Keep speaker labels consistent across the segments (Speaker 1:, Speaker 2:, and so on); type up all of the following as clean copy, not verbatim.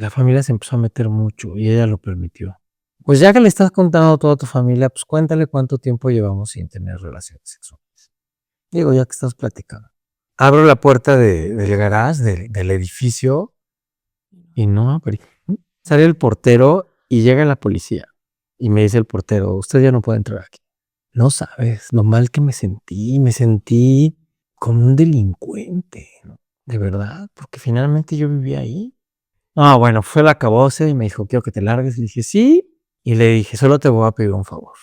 Speaker 1: La familia se empezó a meter mucho y ella lo permitió. Pues ya que le estás contando todo a tu familia, pues cuéntale cuánto tiempo llevamos sin tener relaciones sexuales. Digo, ya que estás platicando. Abro la puerta del garage, del edificio, y no abrí. Sale el portero y llega la policía. Y me dice el portero, usted ya no puede entrar aquí. No sabes lo mal que me sentí como un delincuente, ¿no? De verdad, porque finalmente yo vivía ahí. Ah, bueno, fue el acabose y me dijo, quiero que te largues. Y dije, sí. Y le dije, solo te voy a pedir un favor.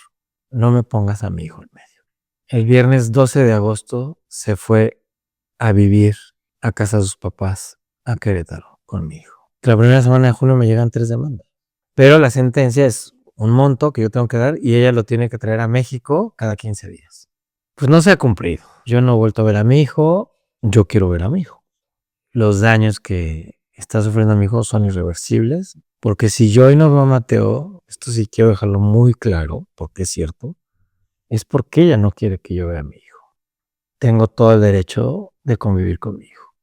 Speaker 1: No me pongas a mi hijo en medio. El viernes 12 de agosto se fue a vivir a casa de sus papás a Querétaro con mi hijo. La primera semana de junio me llegan 3 demandas. Pero la sentencia es un monto que yo tengo que dar y ella lo tiene que traer a México cada 15 días. Pues no se ha cumplido. Yo no he vuelto a ver a mi hijo. Yo quiero ver a mi hijo. Los daños que está sufriendo mi hijo son irreversibles. Porque si yo hoy no veo a Mateo, esto sí quiero dejarlo muy claro, porque es cierto, es porque ella no quiere que yo vea a mi hijo. Tengo todo el derecho de convivir con mi hijo.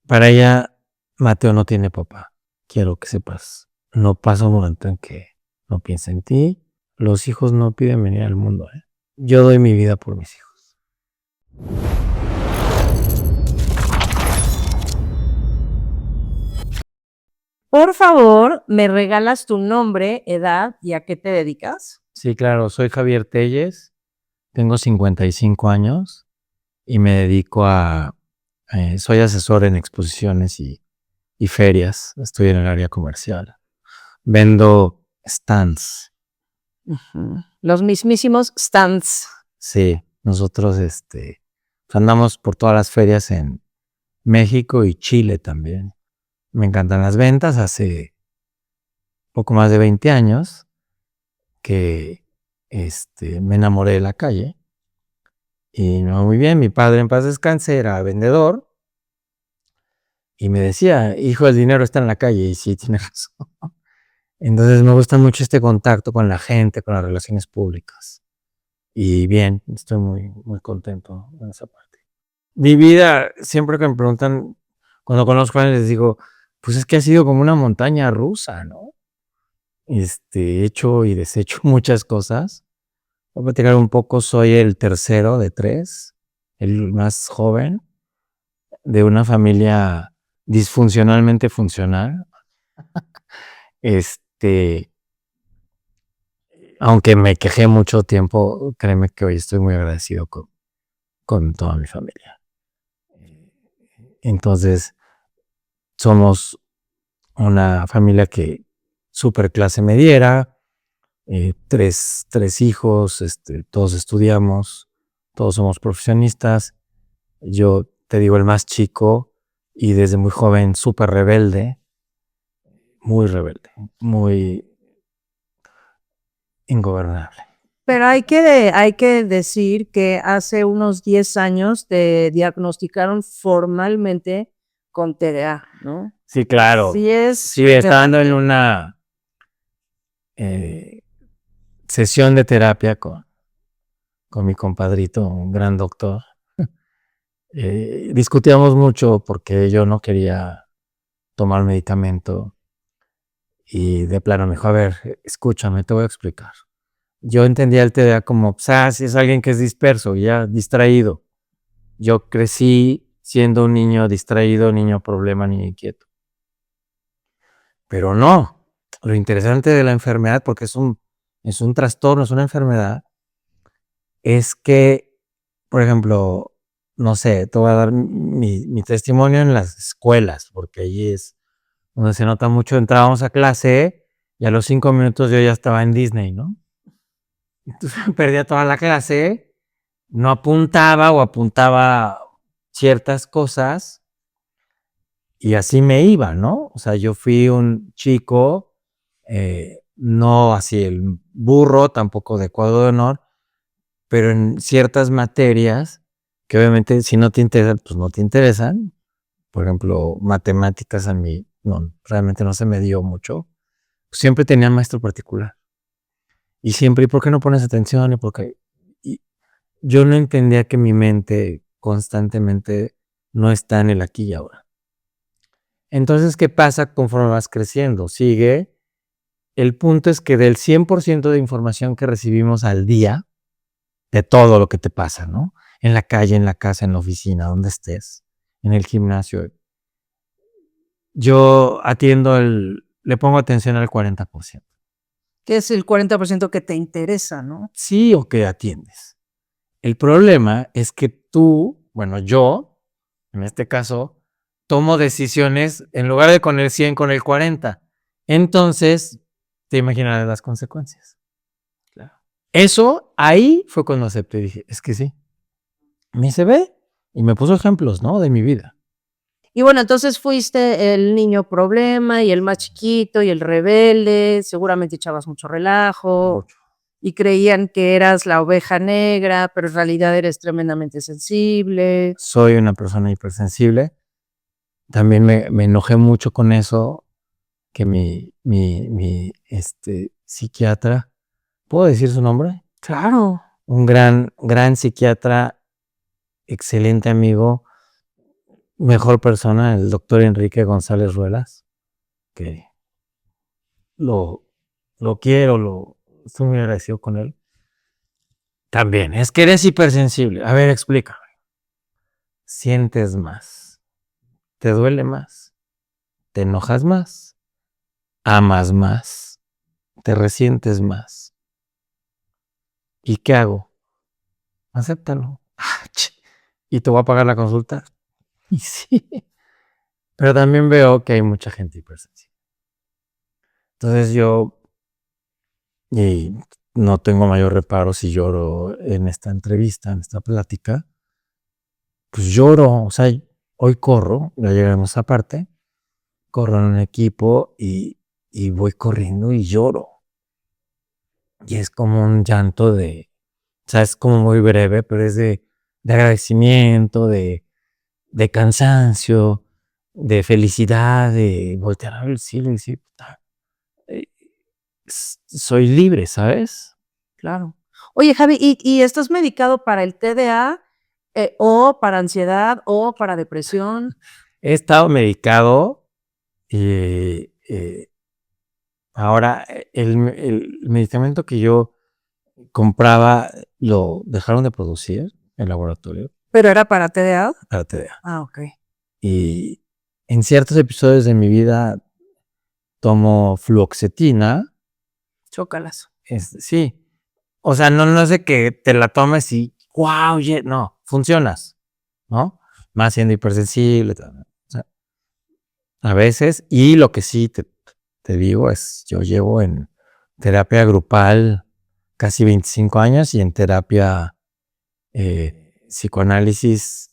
Speaker 1: Para ella, Mateo no tiene papá. Quiero que sepas. No pasa un momento en que no piense en ti. Los hijos no piden venir al mundo, ¿eh? Yo doy mi vida por mis hijos.
Speaker 2: Por favor, ¿me regalas tu nombre, edad y a qué te dedicas?
Speaker 1: Sí, claro, soy Javier Telles, tengo 55 años y me dedico soy asesor en exposiciones y ferias, estoy en el área comercial. Vendo stands.
Speaker 2: Los mismísimos stands.
Speaker 1: Sí, nosotros andamos por todas las ferias en México y Chile también. Me encantan las ventas. Hace poco más de 20 años que me enamoré de la calle y me va muy bien. Mi padre, en paz descanse, era vendedor y me decía, hijo, el dinero está en la calle, y sí, tiene razón. Entonces me gusta mucho este contacto con la gente, con las relaciones públicas. Y bien, estoy muy, muy contento en esa parte. Mi vida, siempre que me preguntan, cuando conozco a alguien, les digo, pues es que ha sido como una montaña rusa, ¿no? He hecho y deshecho muchas cosas. Voy a platicar un poco, soy el tercero de 3, el más joven, de una familia disfuncionalmente funcional. Aunque me quejé mucho tiempo, créeme que hoy estoy muy agradecido con toda mi familia. Entonces, somos una familia que super clase mediera, 3 hijos, todos estudiamos, todos somos profesionistas. Yo te digo el más chico y desde muy joven súper rebelde, muy ingobernable.
Speaker 2: Pero hay que decir que hace unos 10 años te diagnosticaron formalmente con TDA, ¿no?
Speaker 1: Sí, claro.
Speaker 2: Sí es.
Speaker 1: Sí, estando en una sesión de terapia con mi compadrito, un gran doctor. Discutíamos mucho porque yo no quería tomar medicamento y de plano me dijo, a ver, escúchame, te voy a explicar. Yo entendía el TDA como, si es alguien que es disperso, ya distraído. Yo crecí siendo un niño distraído, niño problema, niño inquieto. Pero no, lo interesante de la enfermedad, porque es un trastorno, es una enfermedad, es que, por ejemplo, no sé, te voy a dar mi testimonio en las escuelas, porque allí es donde se nota mucho. Entrábamos a clase y a los 5 minutos yo ya estaba en Disney, ¿no? Entonces perdía toda la clase, no apuntaba o apuntaba ciertas cosas y así me iba, ¿no? O sea, yo fui un chico, no así el burro, tampoco de cuadro de honor, pero en ciertas materias que obviamente si no te interesan, pues no te interesan. Por ejemplo, matemáticas a mí no, realmente no se me dio mucho. Siempre tenía maestro particular. Y siempre, ¿y por qué no pones atención? Y yo no entendía que mi mente constantemente no está en el aquí y ahora. Entonces, ¿qué pasa conforme vas creciendo? El punto es que del 100% de información que recibimos al día, de todo lo que te pasa, ¿no? En la calle, en la casa, en la oficina, donde estés, en el gimnasio, yo le pongo atención al 40%.
Speaker 2: Que es el 40% que te interesa, ¿no?
Speaker 1: Sí, o que atiendes. El problema es que yo, en este caso, tomo decisiones en lugar de con el 100, con el 40. Entonces, te imaginarás las consecuencias.
Speaker 3: Claro.
Speaker 1: Eso, ahí fue cuando acepté y dije, es que sí. Me hice ve y me puso ejemplos, ¿no? De mi vida.
Speaker 2: Y bueno, entonces fuiste el niño problema y el más chiquito y el rebelde, seguramente echabas mucho relajo
Speaker 1: Mucho.
Speaker 2: y creían que eras la oveja negra, pero en realidad eres tremendamente sensible.
Speaker 1: Soy una persona hipersensible. También me enojé mucho con eso, que mi psiquiatra, ¿puedo decir su nombre?
Speaker 2: Claro.
Speaker 1: Un gran psiquiatra, excelente amigo, mejor persona, el doctor Enrique González Ruelas, que lo quiero, estoy muy agradecido con él. También, es que eres hipersensible. A ver, explícame. Sientes más, te duele más, te enojas más, amas más, te resientes más. ¿Y qué hago? Acéptalo. ¿Y te voy a pagar la consulta? Y sí. Pero también veo que hay mucha gente hipersensible. Entonces y no tengo mayor reparo si lloro en esta entrevista, en esta plática, pues lloro, o sea, hoy corro, ya llegaremos a esa parte, corro en un equipo y voy corriendo y lloro. Y es como un llanto o sea, es como muy breve, pero es de agradecimiento, de cansancio, de felicidad, de voltear a ver el cielo y decir, puta, soy libre, ¿sabes?
Speaker 2: Claro. Oye, Javi, ¿y estás medicado para el TDA, o para ansiedad, o para depresión?
Speaker 1: He estado medicado y ahora el medicamento que yo compraba lo dejaron de producir en el laboratorio
Speaker 2: ¿Pero era para TDA?
Speaker 1: para TDA.
Speaker 2: Ah, okey.
Speaker 1: Y en ciertos episodios de mi vida tomo fluoxetina.
Speaker 2: Chócalas.
Speaker 1: Sí. O sea, no es de que te la tomes y wow, no, funcionas, ¿no? Más siendo hipersensible. O sea, a veces, y lo que sí te digo es, yo llevo en terapia grupal casi 25 años y en terapia psicoanálisis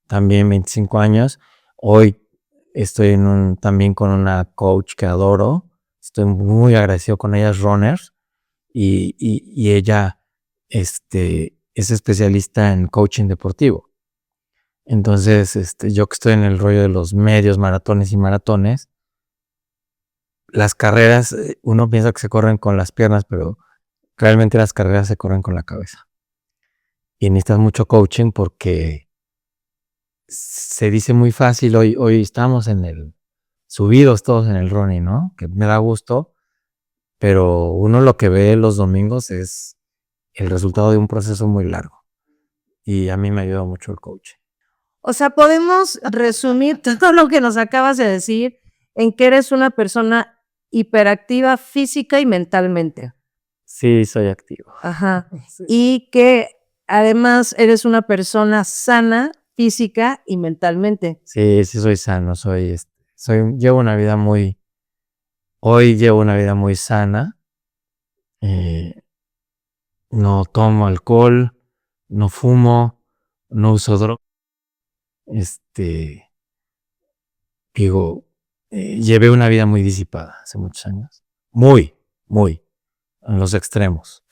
Speaker 1: también 25 años. Hoy estoy también con una coach que adoro. Estoy muy agradecido con ella, es runner, y ella es especialista en coaching deportivo. Entonces, yo que estoy en el rollo de los medios, maratones y maratones, las carreras, uno piensa que se corren con las piernas, pero realmente las carreras se corren con la cabeza. Y necesitas mucho coaching porque se dice muy fácil, hoy estamos subidos todos en el running, ¿no? Que me da gusto, pero uno lo que ve los domingos es el resultado de un proceso muy largo. Y a mí me ayuda mucho el coaching.
Speaker 2: O sea, podemos resumir todo lo que nos acabas de decir en que eres una persona hiperactiva física y mentalmente.
Speaker 1: Sí, soy activo.
Speaker 2: Ajá.
Speaker 1: Sí.
Speaker 2: Y que además eres una persona sana física y mentalmente.
Speaker 1: Sí, soy sano, llevo una vida hoy llevo una vida muy sana. No tomo alcohol, no fumo, no uso droga. Llevé una vida muy disipada hace muchos años. Muy, en los extremos.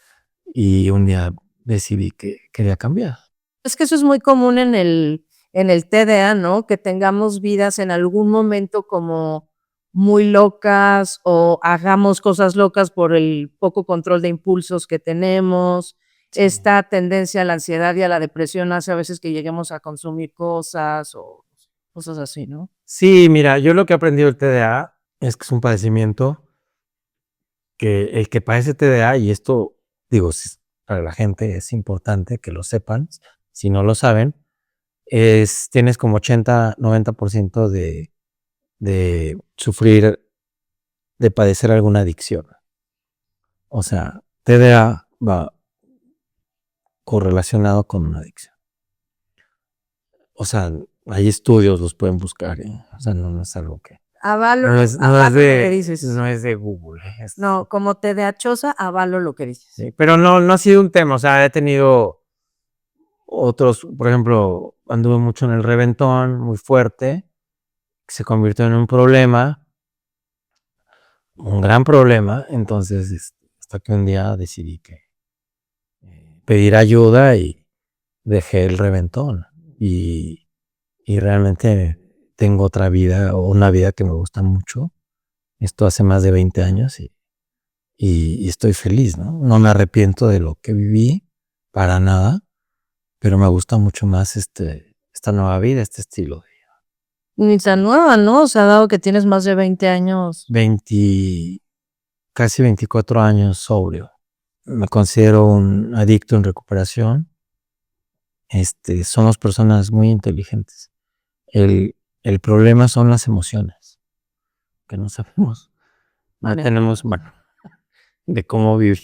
Speaker 1: Y un día decidí que quería cambiar.
Speaker 2: Es que eso es muy común en el TDA, ¿no? Que tengamos vidas en algún momento como muy locas o hagamos cosas locas por el poco control de impulsos que tenemos.
Speaker 1: Sí.
Speaker 2: Esta tendencia a la ansiedad y a la depresión hace a veces que lleguemos a consumir cosas o cosas así, ¿no?
Speaker 1: Sí, mira, yo lo que he aprendido del TDA es que es un padecimiento que el que padece TDA, y esto, digo, para la gente es importante que lo sepan, si no lo saben, tienes como 80-90% de sufrir, de padecer alguna adicción. O sea, TDA va correlacionado con una adicción. O sea, hay estudios, los pueden buscar, o sea, no es algo que...
Speaker 2: Avalo,
Speaker 1: No es
Speaker 2: avalo lo que dices.
Speaker 1: de Google.
Speaker 2: No, como TDAchosa, avalo lo que dices.
Speaker 1: Sí, pero no ha sido un tema, o sea, he tenido otros, por ejemplo, anduve mucho en el reventón, muy fuerte, que se convirtió en un problema, un gran problema, entonces hasta que un día decidí que pedir ayuda y dejé el reventón y realmente tengo otra vida o una vida que me gusta mucho. Esto hace más de 20 años y estoy feliz, ¿no? No me arrepiento de lo que viví para nada, pero me gusta mucho más esta nueva vida, este estilo de
Speaker 2: Ni tan nueva, ¿no? O sea, dado que tienes más de 20 años.
Speaker 1: 20, casi 24 años sobrio. Me considero un adicto en recuperación. Somos personas muy inteligentes. El problema son las emociones, que no sabemos, no
Speaker 2: Vale.
Speaker 1: tenemos, bueno, de cómo vivir.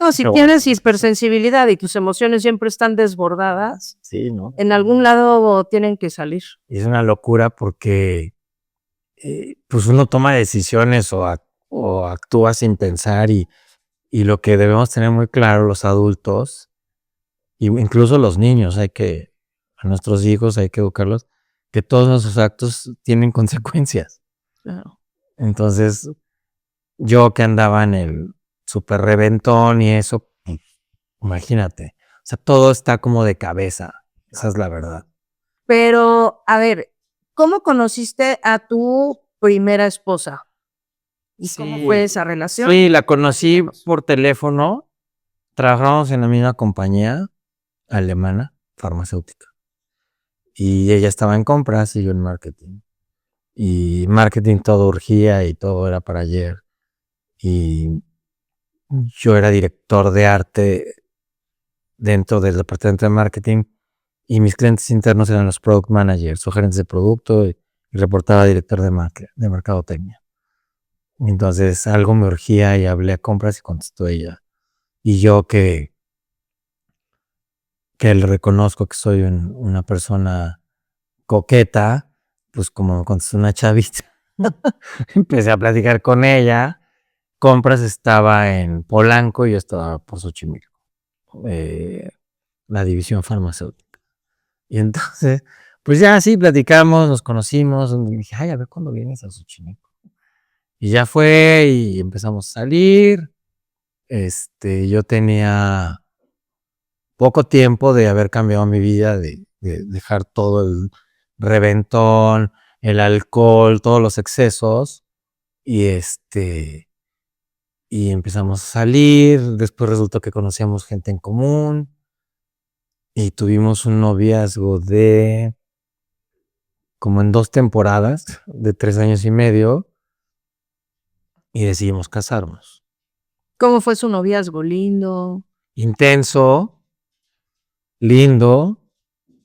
Speaker 2: No, si
Speaker 1: Pero
Speaker 2: tienes hipersensibilidad y tus emociones siempre están desbordadas,
Speaker 1: sí, ¿no?
Speaker 2: en algún lado tienen que salir.
Speaker 1: Y es una locura porque pues uno toma decisiones o actúa sin pensar y lo que debemos tener muy claro los adultos, y incluso los niños, a nuestros hijos hay que educarlos, que todos nuestros actos tienen consecuencias.
Speaker 2: Claro.
Speaker 1: Entonces, yo que andaba en el super reventón y eso, pues, imagínate, o sea, todo está como de cabeza, esa es la verdad.
Speaker 2: Pero, a ver, ¿cómo conociste a tu primera esposa? ¿Y cómo fue esa relación?
Speaker 1: Sí, la conocí por teléfono, trabajamos en la misma compañía alemana, farmacéutica, y ella estaba en compras y yo en marketing. Y marketing todo urgía y todo era para ayer. Y yo era director de arte dentro del departamento de marketing y mis clientes internos eran los product managers o gerentes de producto y reportaba director de mercadotecnia. Entonces algo me urgía y hablé a compras y contestó ella. Y yo que le reconozco que soy una persona coqueta, pues como me contestó una chavita, empecé a platicar con ella. Compras estaba en Polanco y yo estaba por Xochimilco, la división farmacéutica. Y entonces, pues ya así platicamos, nos conocimos. Y dije, ay, a ver cuándo vienes a Xochimilco. Y ya fue y empezamos a salir. Yo tenía poco tiempo de haber cambiado mi vida, de dejar todo el reventón, el alcohol, todos los excesos. Y y empezamos a salir. Después resultó que conocíamos gente en común y tuvimos un noviazgo de como en 2 temporadas de 3 años y medio y decidimos casarnos.
Speaker 2: ¿Cómo fue su noviazgo? Lindo.
Speaker 1: Intenso, lindo,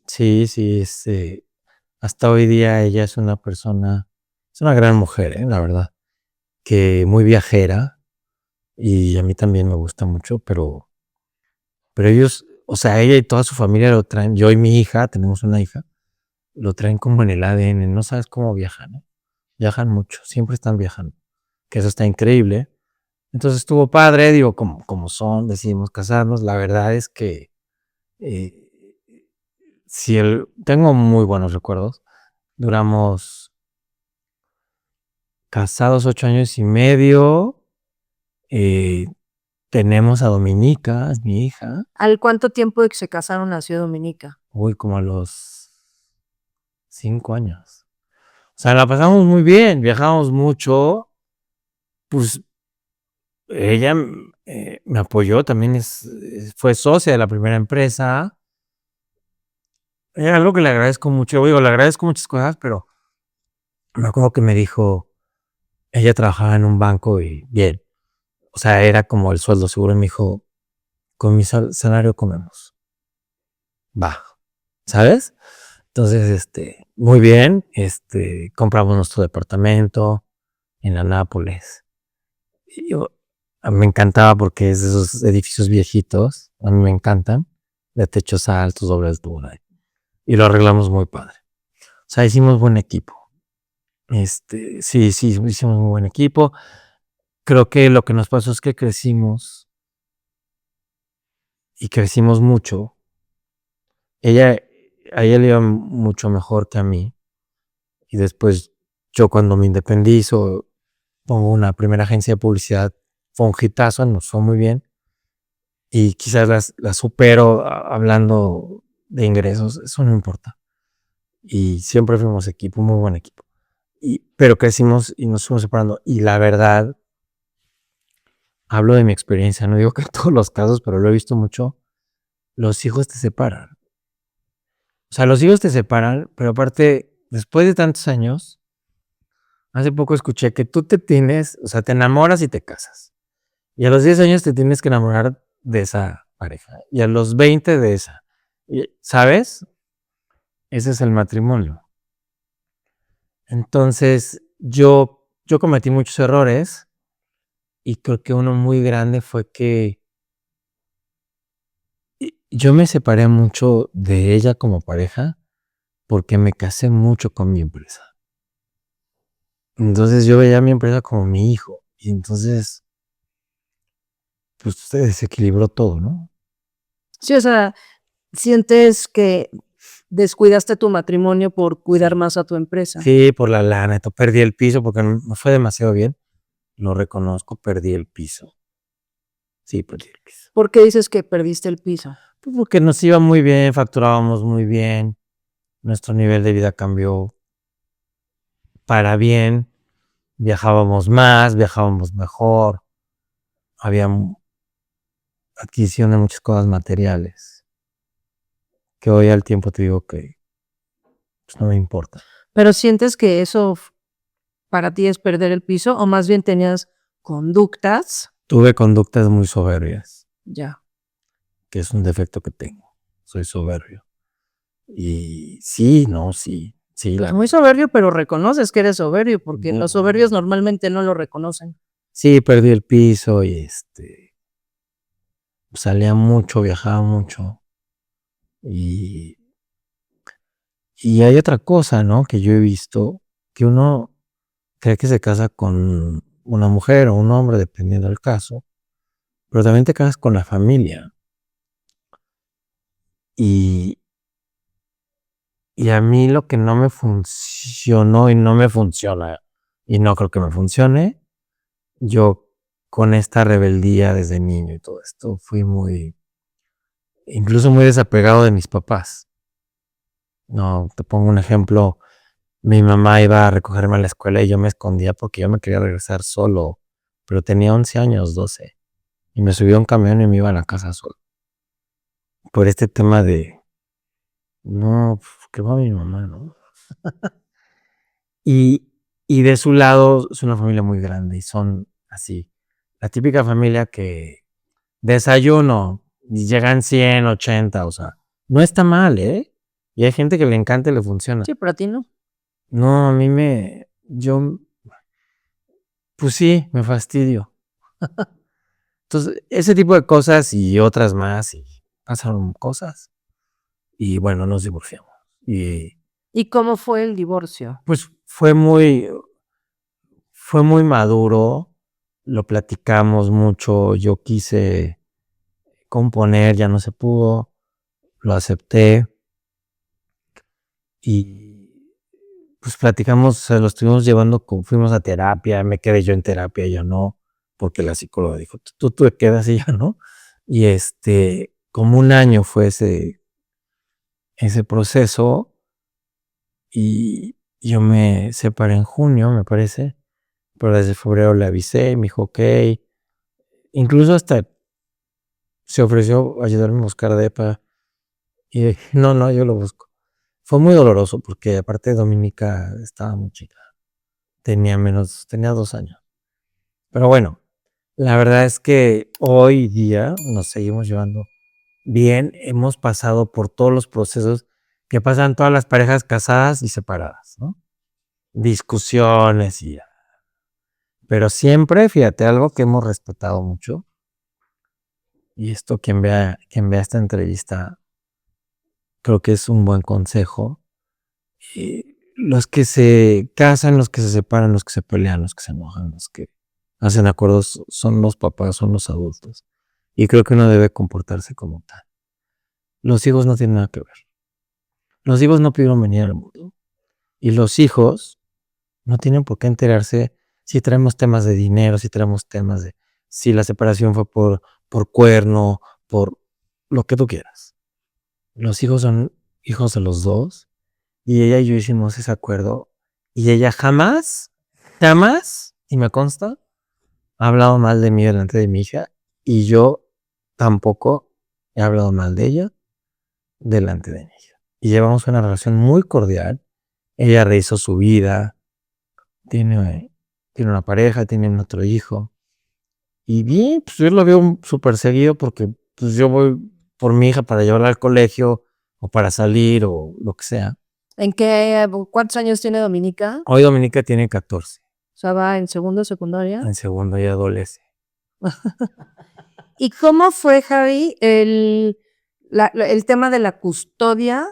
Speaker 1: sí, hasta hoy día ella es una persona, es una gran mujer, la verdad, que muy viajera y a mí también me gusta mucho, pero ellos, o sea, ella y toda su familia lo traen, yo y mi hija, tenemos una hija, lo traen como en el ADN, no sabes cómo viajan, ¿eh? Viajan mucho, siempre están viajando, que eso está increíble. Entonces estuvo padre, digo, como son, decidimos casarnos. La verdad es que eh, tengo muy buenos recuerdos. Duramos casados 8 años y medio. eh, Tenemos a Dominica, es mi hija.
Speaker 2: ¿Al cuánto tiempo de que se casaron nació Dominica?
Speaker 1: Uy, como a los 5 años. O sea, la pasamos muy bien, viajamos mucho. Pues ella me apoyó, también fue socia de la primera empresa. algo que le agradezco mucho, digo, le agradezco muchas cosas, pero me acuerdo que me dijo, ella trabajaba en un banco y bien, o sea, era como el sueldo seguro, y me dijo, con mi salario comemos. Va, ¿sabes? Entonces, muy bien, compramos nuestro departamento en Anápolis. Y me encantaba porque es de esos edificios viejitos, a mí me encantan, de techos altos, doble altura, y lo arreglamos muy padre. O sea, hicimos buen equipo. Sí, hicimos un buen equipo. Creo que lo que nos pasó es que crecimos y crecimos mucho. A ella le iba mucho mejor que a mí. Y después yo cuando me independizo, pongo una primera agencia de publicidad, fue un hitazo, nos fue muy bien. Y quizás la supero hablando de ingresos, eso no importa. Y siempre fuimos equipo, muy buen equipo. Pero crecimos y nos fuimos separando. Y la verdad, hablo de mi experiencia, no digo que en todos los casos, pero lo he visto mucho, los hijos te separan. O sea, los hijos te separan, pero aparte, después de tantos años, hace poco escuché que tú o sea, te enamoras y te casas. Y a los 10 años te tienes que enamorar de esa pareja. Y a los 20 de esa. ¿Sabes? Ese es el matrimonio. Entonces, yo cometí muchos errores y creo que uno muy grande fue que yo me separé mucho de ella como pareja porque me casé mucho con mi empresa. Entonces yo veía a mi empresa como mi hijo y entonces pues se desequilibró todo, ¿no?
Speaker 2: Sí, o sea, sientes que descuidaste tu matrimonio por cuidar más a tu empresa.
Speaker 1: Sí, por la lana, perdí el piso porque me fue demasiado bien. Lo reconozco, perdí el piso. Sí, perdí el piso.
Speaker 2: ¿Por qué dices que perdiste el piso?
Speaker 1: Pues porque nos iba muy bien, facturábamos muy bien, nuestro nivel de vida cambió para bien, viajábamos más, viajábamos mejor, había adquisición de muchas cosas materiales, que hoy al tiempo te digo que pues, no me importa.
Speaker 2: Pero sientes que eso para ti es perder el piso o más bien tenías conductas.
Speaker 1: Tuve conductas muy soberbias,
Speaker 2: Ya.
Speaker 1: que es un defecto que tengo, soy soberbio. Y sí,
Speaker 2: Pues muy soberbio, pero reconoces que eres soberbio, porque los soberbios normalmente no lo reconocen.
Speaker 1: Sí, perdí el piso y salía mucho, viajaba mucho. Y hay otra cosa, ¿no? Que yo he visto, que uno cree que se casa con una mujer o un hombre, dependiendo del caso, pero también te casas con la familia. Y a mí lo que no me funcionó y no me funciona, y no creo que me funcione, yo con esta rebeldía desde niño y todo esto, fui incluso muy desapegado de mis papás. No, te pongo un ejemplo, mi mamá iba a recogerme a la escuela y yo me escondía porque yo me quería regresar solo, pero tenía 11 años, 12, y me subí a un camión y me iba a la casa solo. Por este tema de, no, que va mi mamá, ¿no? Y de su lado es una familia muy grande y son así, la típica familia que desayuno y llegan 100, 80, o sea, no está mal, ¿eh? Y hay gente que le encanta y le funciona.
Speaker 2: Sí, pero a ti no.
Speaker 1: No, a mí pues sí, me fastidio. Entonces, ese tipo de cosas y otras más, y pasaron cosas. Y bueno, nos divorciamos. Y
Speaker 2: ¿Y cómo fue el divorcio?
Speaker 1: pues fue muy maduro, lo platicamos mucho, yo quise componer, ya no se pudo, lo acepté y pues platicamos, o sea, lo estuvimos llevando, fuimos a terapia, me quedé yo en terapia, ella no, porque la psicóloga dijo, tú te quedas y ya no. Y como un año fue ese proceso y yo me separé en junio, me parece, pero desde febrero le avisé, me dijo, ok, incluso hasta se ofreció ayudarme a buscar depa y no, yo lo busco. Fue muy doloroso porque aparte Dominica estaba muy chica. Tenía 2 años. Pero bueno, la verdad es que hoy día nos seguimos llevando bien. Hemos pasado por todos los procesos que pasan todas las parejas casadas y separadas, ¿no? Discusiones y ya. Pero siempre, fíjate, algo que hemos respetado mucho, y esto quien vea esta entrevista, creo que es un buen consejo. Los que se casan, los que se separan, los que se pelean, los que se enojan, los que hacen acuerdos, son los papás, son los adultos. Y creo que uno debe comportarse como tal. Los hijos no tienen nada que ver. Los hijos no pidieron venir al mundo. Y los hijos no tienen por qué enterarse si traemos temas de dinero, si traemos temas de si la separación fue por cuerno, por lo que tú quieras. Los hijos son hijos de los dos. Y ella y yo hicimos ese acuerdo. Y ella jamás, y me consta, ha hablado mal de mí delante de mi hija. Y yo tampoco he hablado mal de ella delante de mi hija. Y llevamos una relación muy cordial. Ella rehizo su vida. Tiene una pareja, tiene otro hijo. Y bien, pues yo lo veo súper seguido porque pues yo voy por mi hija para llevarla al colegio o para salir o lo que sea.
Speaker 2: ¿Cuántos años tiene Dominica?
Speaker 1: Hoy Dominica tiene 14.
Speaker 2: O sea, va en segundo, secundaria.
Speaker 1: En segundo ya adolece.
Speaker 2: ¿Y cómo fue, Javi, el tema de la custodia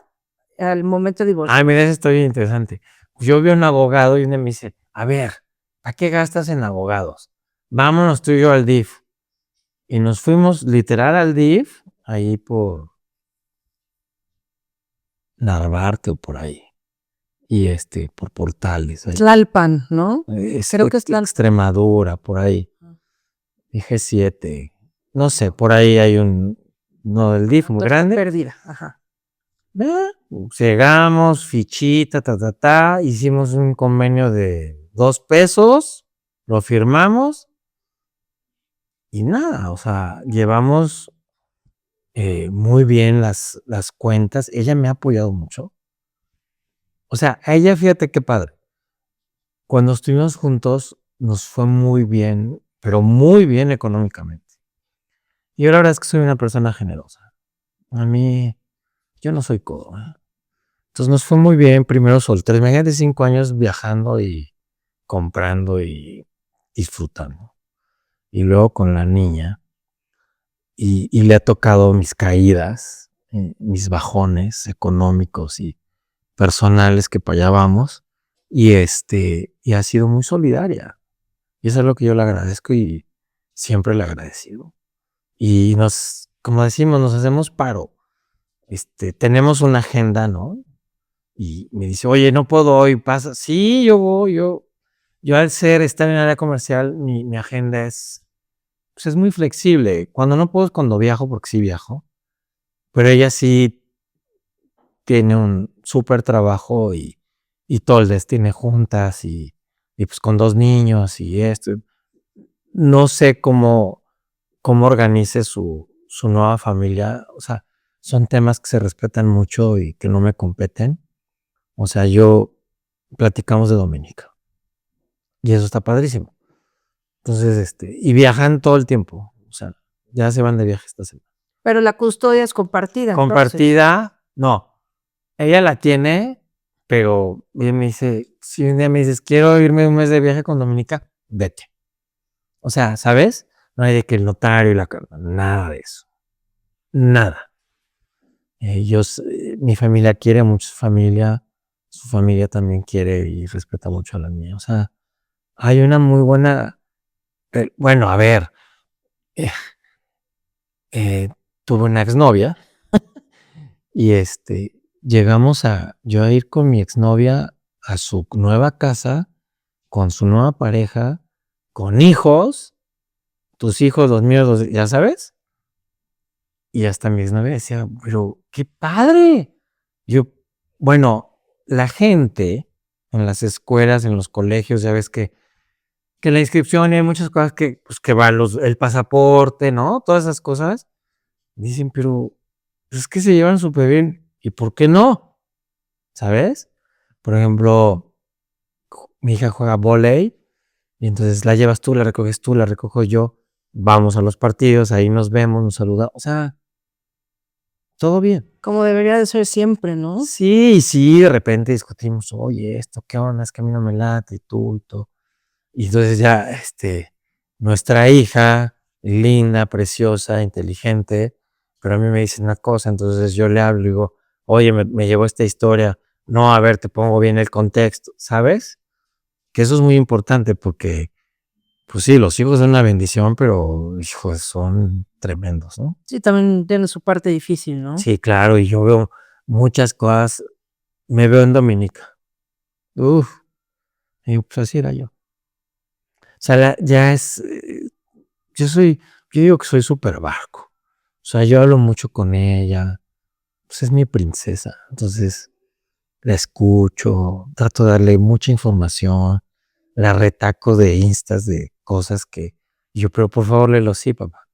Speaker 2: al momento de divorcio?
Speaker 1: Ay, mira, eso está bien interesante. Yo vi a un abogado y uno me dice, a ver, ¿para qué gastas en abogados? Vámonos tú y yo al DIF. Y nos fuimos literal al DIF, ahí por Narvarte o por ahí. Y por Portales. Ahí.
Speaker 2: Tlalpan, ¿no? Creo que es Tlalpan.
Speaker 1: Extremadura, por ahí. Dije 7. No sé, por ahí hay uno del DIF muy grande.
Speaker 2: Perdida, ajá.
Speaker 1: Llegamos, fichita, hicimos un convenio de 2 pesos, lo firmamos y nada, o sea, llevamos muy bien las cuentas. Ella me ha apoyado mucho. O sea, a ella, fíjate qué padre. Cuando estuvimos juntos, nos fue muy bien, pero muy bien económicamente. Y yo la verdad es que soy una persona generosa. A mí, yo no soy codo, ¿eh? Entonces nos fue muy bien, primero solteros, imagínate 5 años viajando y comprando y disfrutando. Y luego con la niña, y le ha tocado mis caídas, mis bajones económicos y personales que para allá vamos, y ha sido muy solidaria. Y eso es lo que yo le agradezco y siempre le he agradecido. Y como decimos, nos hacemos paro. Tenemos una agenda, ¿no? Y me dice, oye, no puedo hoy, pasa. Sí, yo voy, yo al estar en el área comercial, mi agenda es muy flexible. Cuando no puedo es cuando viajo, porque sí viajo. Pero ella sí tiene un súper trabajo y todo el día tiene juntas y pues con 2 niños y esto. No sé cómo organice su nueva familia. O sea, son temas que se respetan mucho y que no me competen. O sea, platicamos de Dominica. Y eso está padrísimo. Entonces, y viajan todo el tiempo. O sea, ya se van de viaje esta semana.
Speaker 2: Pero la custodia es compartida.
Speaker 1: Compartida, no. Ella la tiene, pero ella me dice, si un día me dices, quiero irme un mes de viaje con Dominica, vete. O sea, ¿sabes? No hay de que el notario y la carta, nada de eso. Nada. Mi familia quiere mucho su familia también quiere y respeta mucho a la mía. O sea, hay una muy buena, bueno, a ver, tuve una exnovia y llegamos yo a ir con mi exnovia a su nueva casa, con su nueva pareja, con hijos, tus hijos, los míos, ya sabes. Y hasta mi exnovia decía, pero qué padre. Bueno, la gente en las escuelas, en los colegios, ya ves que la inscripción y hay muchas cosas que va el pasaporte, ¿no? Todas esas cosas. Dicen, pero es que se llevan súper bien. ¿Y por qué no? ¿sabes? Por ejemplo, mi hija juega vóley y entonces la llevas tú, la recojo yo, vamos a los partidos, ahí nos vemos, nos saludamos, o sea, todo bien.
Speaker 2: Como debería de ser siempre, ¿no?
Speaker 1: Sí, de repente discutimos, oye, esto, ¿qué onda? Es que a mí no me late y tú, y todo. Y entonces ya, nuestra hija, linda, preciosa, inteligente, pero a mí me dice una cosa, entonces yo le hablo y digo, oye, me llevó esta historia, no, a ver, te pongo bien el contexto, ¿sabes? Que eso es muy importante porque, pues sí, los hijos son una bendición, pero, hijos, son tremendos, ¿no?
Speaker 2: Sí, también tiene su parte difícil, ¿no?
Speaker 1: Sí, claro, y yo veo muchas cosas, me veo en Dominica. Uf, y pues así era yo. O sea, ya es, yo digo que soy súper barco. O sea, yo hablo mucho con ella, pues es mi princesa. Entonces, la escucho, trato de darle mucha información, la retaco de instas de cosas que yo, pero por favor, léelo sí, papá.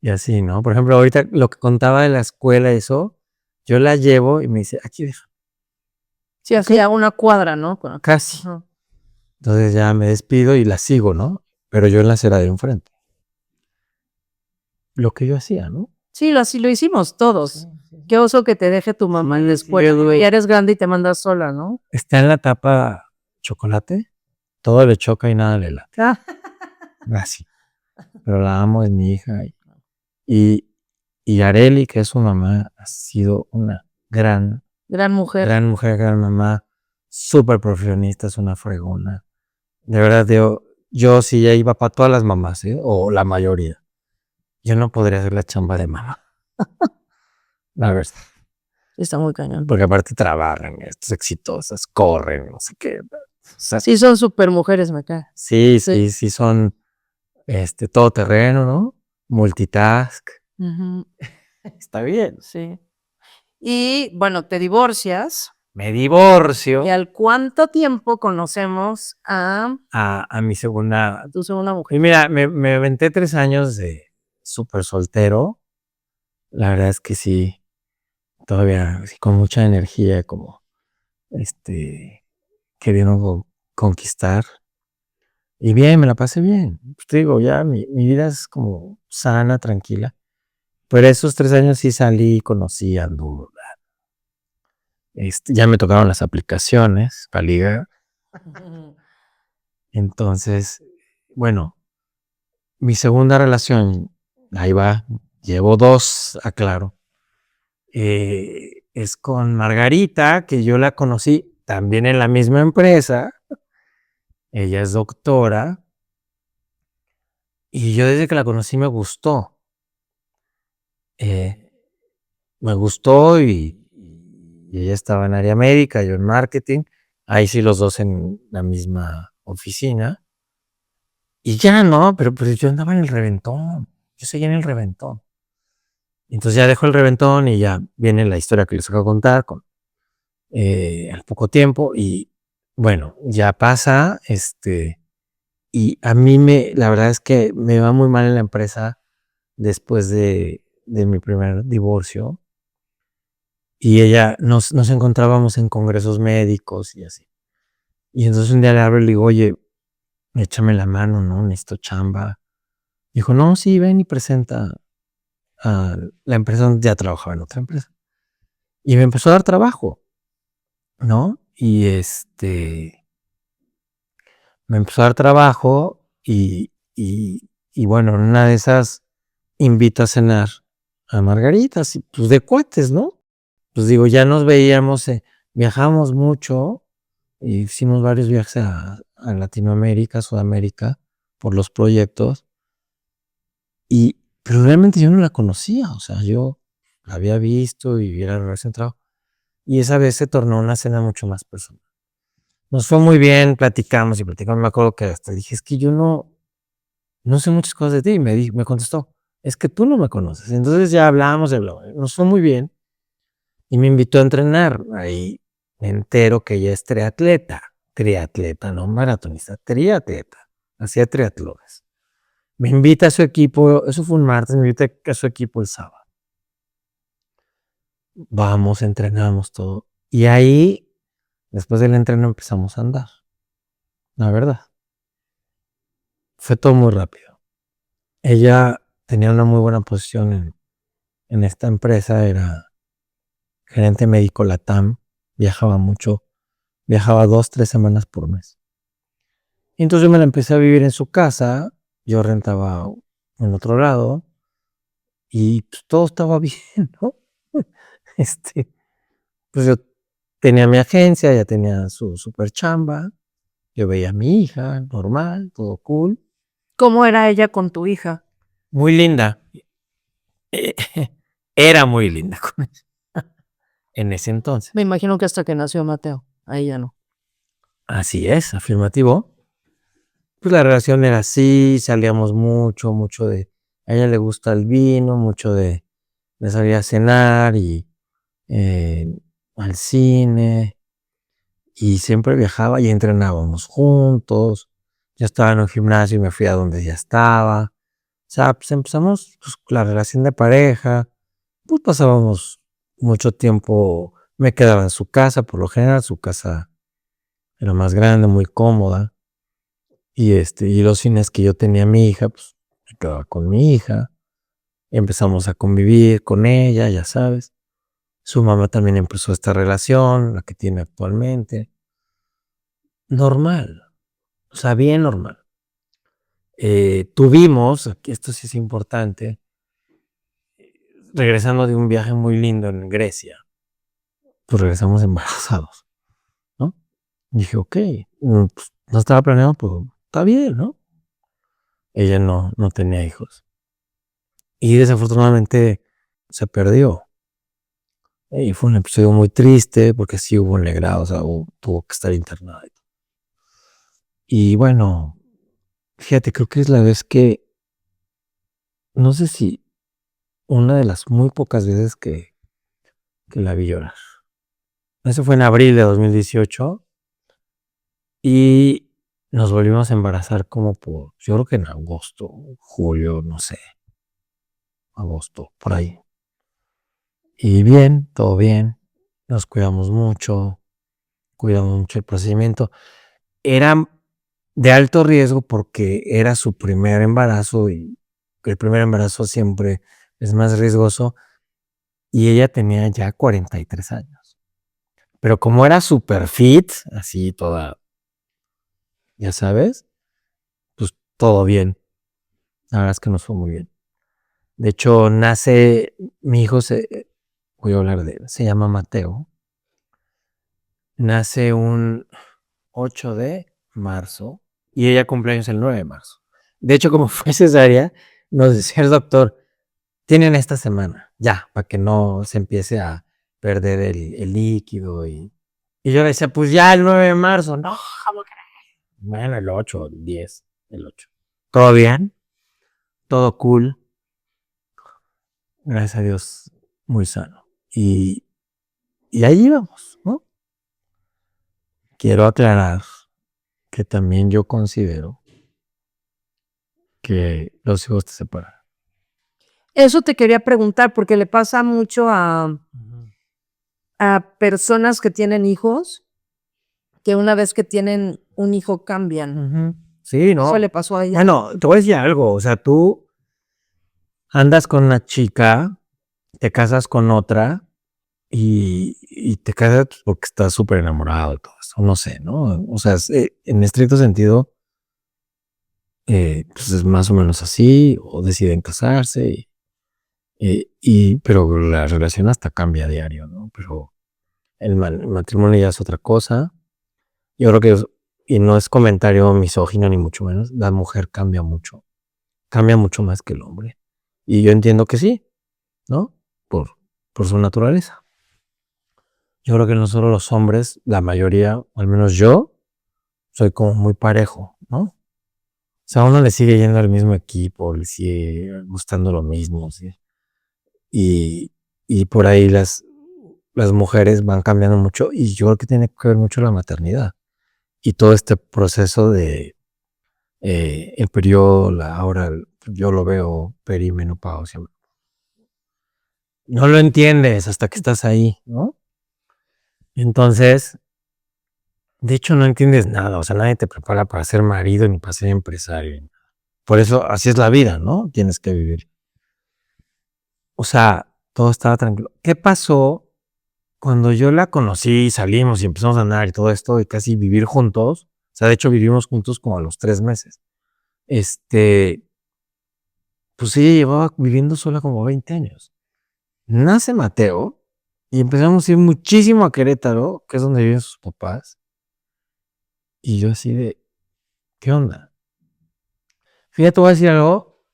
Speaker 1: Y así, ¿no? Por ejemplo, ahorita lo que contaba de la escuela, eso, yo la llevo y me dice, aquí deja,
Speaker 2: Sí, así a una cuadra, ¿no?
Speaker 1: casi.
Speaker 2: Ajá.
Speaker 1: Entonces ya me despido y la sigo, ¿no? Pero yo en la acera de enfrente. Lo que yo hacía, ¿no?
Speaker 2: Sí, así lo hicimos todos. Qué oso que te deje tu mamá en la escuela. Ya eres grande y te mandas sola, ¿no?
Speaker 1: Está en la tapa chocolate, todo le choca y nada le late.
Speaker 2: Ah,
Speaker 1: Así. Pero la amo, es mi hija. Y Areli, que es su mamá, ha sido una gran
Speaker 2: gran mujer.
Speaker 1: gran mamá, súper profesionista, es una fregona. De verdad, yo sí ya iba para todas las mamás, ¿eh? O la mayoría. Yo no podría hacer la chamba de mamá. La verdad.
Speaker 2: Está muy cañón.
Speaker 1: Porque aparte trabajan, estos exitosas, corren, no sé qué. O sea,
Speaker 2: Sí, son súper mujeres, me cae.
Speaker 1: sí, son todoterreno, ¿no? Multitask.
Speaker 2: Ujú,
Speaker 1: Está bien.
Speaker 2: sí. Y bueno, te divorcias.
Speaker 1: Me divorcio
Speaker 2: ¿Y al cuánto tiempo conocemos a
Speaker 1: a mi segunda.
Speaker 2: tu segunda
Speaker 1: Y
Speaker 2: mujer?
Speaker 1: mira, me aventé 3 años de súper soltero. La verdad es que sí, todavía sí, con mucha energía, como queriendo conquistar. Y bien, me la pasé bien. Pues te digo, ya mi vida es como sana, tranquila. Pero esos 3 años sí salí, conocí, anduve. Ya me tocaron las aplicaciones para ligar. Entonces, bueno, mi segunda relación, ahí va, llevo 2, aclaro. Es con Margarita, que yo la conocí también en la misma empresa. Ella es doctora. Y yo desde que la conocí me gustó. Eh, Me gustó y ella estaba en área médica, yo en marketing. Ahí sí los dos en la misma oficina. Y ya no, pero pues yo andaba en el reventón. Yo seguía en el reventón. Entonces ya dejo el reventón y ya viene la historia que les acabo de contar con al poco tiempo. Y bueno, ya pasa, y a mí la verdad es que me va muy mal en la empresa después de mi primer divorcio. Y ella, nos encontrábamos en congresos médicos y así. Y entonces un día le hablo y le digo, oye, échame la mano, ¿no? Necesito chamba. Dijo, no, sí, ven y presenta a la empresa donde ya trabajaba en otra empresa. Y me empezó a dar trabajo, ¿no? Y me empezó a dar trabajo y bueno, en una de esas invito a cenar a Margarita, así, pues de cuates, ¿no? Pues digo, ya nos veíamos, viajamos mucho, hicimos varios viajes a Latinoamérica, Sudamérica, por los proyectos, pero realmente yo no la conocía, o sea, yo la había visto y hubiera relación de trabajo, y esa vez se tornó una cena mucho más personal. Nos fue muy bien, platicamos y platicamos, me acuerdo que hasta dije, es que yo no sé muchas cosas de ti, y me contestó, es que tú no me conoces, entonces ya hablamos, nos fue muy bien, y me invitó a entrenar, ahí me entero que ella es triatleta, no maratonista, triatleta, hacía triatlones. Me invita a su equipo, eso fue un martes, me invita a su equipo el sábado. vamos, entrenamos todo. Y ahí, después del entreno, empezamos a andar. La verdad. Fue todo muy rápido. Ella tenía una muy buena posición en esta empresa, era gerente médico Latam, viajaba mucho, viajaba 2, 3 semanas por mes. Y entonces yo me la empecé a vivir en su casa, yo rentaba en otro lado y pues, todo estaba bien, ¿no? Pues yo tenía mi agencia, ella tenía su super chamba, yo veía a mi hija, normal, todo cool.
Speaker 2: ¿Cómo era ella con tu hija?
Speaker 1: Muy linda. Era muy linda con ella en ese entonces.
Speaker 2: Me imagino que hasta que nació Mateo, ahí ya no.
Speaker 1: Así es, afirmativo. Pues la relación era así, salíamos mucho, mucho a ella le gusta el vino, mucho de salir a cenar y al cine, y siempre viajaba y entrenábamos juntos. Yo estaba en un gimnasio y me fui a donde ella estaba. O sea, pues empezamos pues, la relación de pareja, pues pasábamos mucho tiempo, me quedaba en su casa, por lo general su casa era más grande, muy cómoda. Y los fines que yo tenía a mi hija, pues me quedaba con mi hija. Empezamos a convivir con ella, ya sabes. Su mamá también empezó esta relación, la que tiene actualmente. Normal, o sea, bien normal. Tuvimos, aquí esto sí es importante, regresando de un viaje muy lindo en Grecia, pues regresamos embarazados, ¿no? Y dije, ok, pues, no estaba planeado, pues está bien, ¿no? Ella no tenía hijos. Y desafortunadamente se perdió. Y fue un episodio muy triste porque sí hubo un legrado, o sea, tuvo que estar internada. Y bueno, fíjate, creo que es la vez que, no sé si una de las muy pocas veces que la vi llorar. Eso fue en abril de 2018 y nos volvimos a embarazar como yo creo que en agosto, julio, no sé, agosto, por ahí. Y bien, todo bien, nos cuidamos mucho el procedimiento. Era de alto riesgo porque era su primer embarazo y el primer embarazo siempre es más riesgoso y ella tenía ya 43 años. Pero como era super fit, así toda, ya sabes, pues todo bien. La verdad es que nos fue muy bien. De hecho, mi hijo, voy a hablar de él, se llama Mateo. Nace un 8 de marzo y ella cumpleaños el 9 de marzo. De hecho, como fue cesárea, nos decía el doctor, tienen esta semana, ya, para que no se empiece a perder el líquido. Y yo le decía, pues ya el 9 de marzo, no, ¿cómo crees? Bueno, el 8, el 10, el 8. ¿Todo bien? Todo cool. Gracias a Dios, muy sano. Y ahí íbamos, ¿no? Quiero aclarar que también yo considero que los hijos te separan.
Speaker 2: Eso te quería preguntar porque le pasa mucho a personas que tienen hijos, que una vez que tienen un hijo cambian.
Speaker 1: Sí, ¿no?
Speaker 2: Eso le pasó a ella.
Speaker 1: Bueno, te voy a decir algo, o sea, tú andas con una chica, te casas con otra y te casas porque estás súper enamorado de todo eso, no sé, ¿no? O sea, en estricto sentido, pues es más o menos así, o deciden casarse, pero la relación hasta cambia a diario, ¿no? Pero el matrimonio ya es otra cosa. Yo creo que, y no es comentario misógino ni mucho menos, la mujer cambia mucho más que el hombre. Y yo entiendo que sí, ¿no? Por su naturaleza. Yo creo que nosotros los hombres, la mayoría, o al menos yo, soy como muy parejo, ¿no? O sea, a uno le sigue yendo al mismo equipo, le sigue gustando lo mismo, ¿sí? Y por ahí las mujeres van cambiando mucho y yo creo que tiene que ver mucho la maternidad y todo este proceso de el periodo, ahora yo lo veo perimenopausia, no lo entiendes hasta que estás ahí, ¿no? Entonces, de hecho no entiendes nada, o sea, nadie te prepara para ser marido ni para ser empresario. Por eso, así es la vida, ¿no? Tienes que vivir. O sea, todo estaba tranquilo. ¿Qué pasó cuando yo la conocí, salimos y empezamos a andar y todo esto y casi vivir juntos? O sea, de hecho vivimos juntos como a los 3 meses. Pues ella llevaba viviendo sola como 20 años. Nace Mateo y empezamos a ir muchísimo a Querétaro, que es donde viven sus papás. Y yo así de, ¿qué onda? Fíjate, voy a decir algo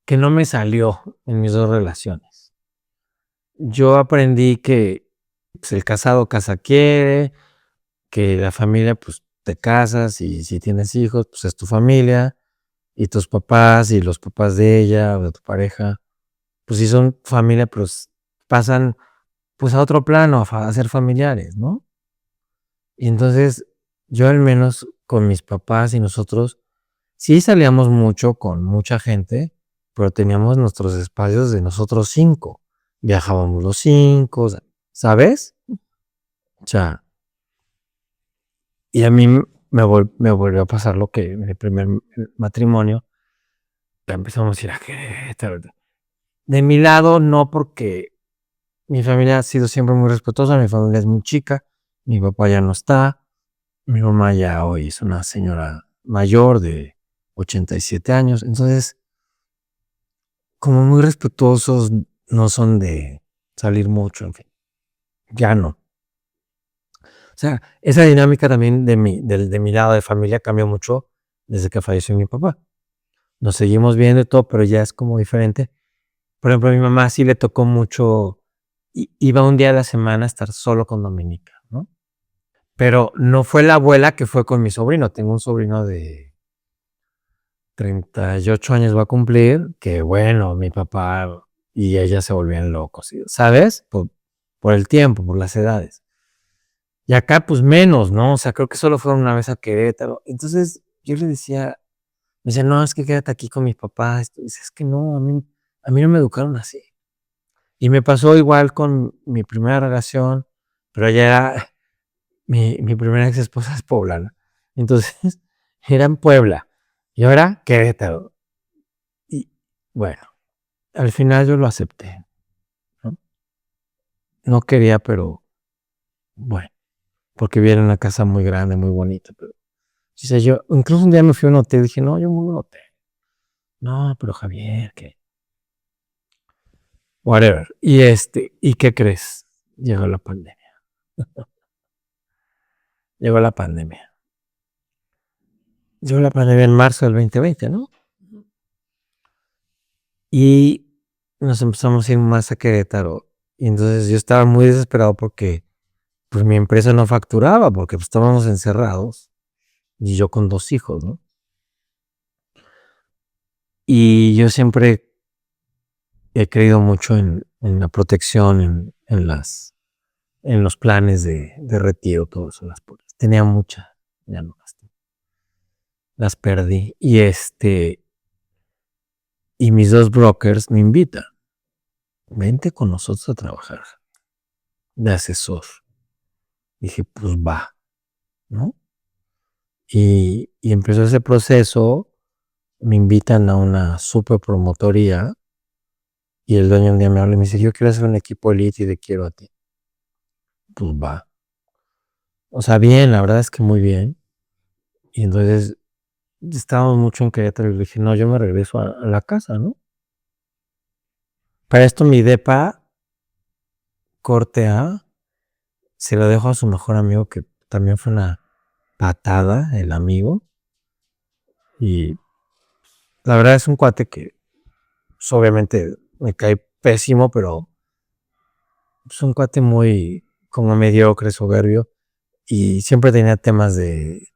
Speaker 1: que no me salió en mis 2 relaciones. Yo aprendí que pues, el casado casa quiere, que la familia, pues te casas y si tienes hijos, pues es tu familia, y tus papás y los papás de ella o de tu pareja, pues si son familia, pues pasan pues a otro plano, a ser familiares, ¿no? Y entonces yo al menos con mis papás y nosotros, sí salíamos mucho con mucha gente, pero teníamos nuestros espacios de nosotros 5. Viajábamos los 5, ¿sabes? O sea, y a mí me volvió a pasar lo que en el primer matrimonio, ya empezamos a ir a Querétaro. De mi lado, no, porque mi familia ha sido siempre muy respetuosa, mi familia es muy chica, mi papá ya no está, mi mamá ya hoy es una señora mayor de 87 años, entonces, como muy respetuosos, no son de salir mucho, en fin, ya no. O sea, esa dinámica también de mi lado de familia cambió mucho desde que falleció mi papá. Nos seguimos viendo y todo, pero ya es como diferente. Por ejemplo, a mi mamá sí le tocó mucho, iba un día a la semana a estar solo con Dominica, ¿no? Pero no fue la abuela que fue con mi sobrino. Tengo un sobrino de 38 años va a cumplir, que bueno, mi papá y ella se volvían locos, ¿sabes? Por el tiempo, por las edades. Y acá pues menos, ¿no? O sea, creo que solo fueron una vez a Querétaro. Entonces yo le decía, me decía, no, es que quédate aquí con mis papás. Dice, es que no, a mí no me educaron así. Y me pasó igual con mi primera relación, pero ella era, mi primera ex esposa es poblana. Entonces, era en Puebla. Y ahora Querétaro. Y bueno, al final yo lo acepté, ¿no? No quería, pero bueno, porque viene una casa muy grande, muy bonita. Pero, dice yo, incluso un día me fui a un hotel y dije, no, yo me voy a un hotel. No, pero Javier, que whatever. ¿Y qué crees? Llegó la pandemia. Llegó la pandemia. Llegó la pandemia en marzo del 2020, ¿no? Y nos empezamos a ir más a Querétaro. Y entonces yo estaba muy desesperado porque pues mi empresa no facturaba, porque pues, estábamos encerrados. Y yo con 2 hijos, ¿no? Y yo siempre he creído mucho en la protección, en los planes de retiro, todo eso. Tenía muchas, ya no las perdí. Y mis 2 brokers me invitan. Vente con nosotros a trabajar de asesor. Dije, pues va, ¿no? Y empezó ese proceso, me invitan a una super promotoría y el dueño un día me habla y me dice, yo quiero hacer un equipo elite y te quiero a ti. Pues va. O sea, bien, la verdad es que muy bien. Y entonces estábamos mucho en Querétaro y le dije, no, yo me regreso a la casa, ¿no? Para esto mi depa, corte A, se lo dejo a su mejor amigo que también fue una patada, el amigo. Y la verdad es un cuate que pues, obviamente me cae pésimo, pero es un cuate muy como mediocre, soberbio. Y siempre tenía temas de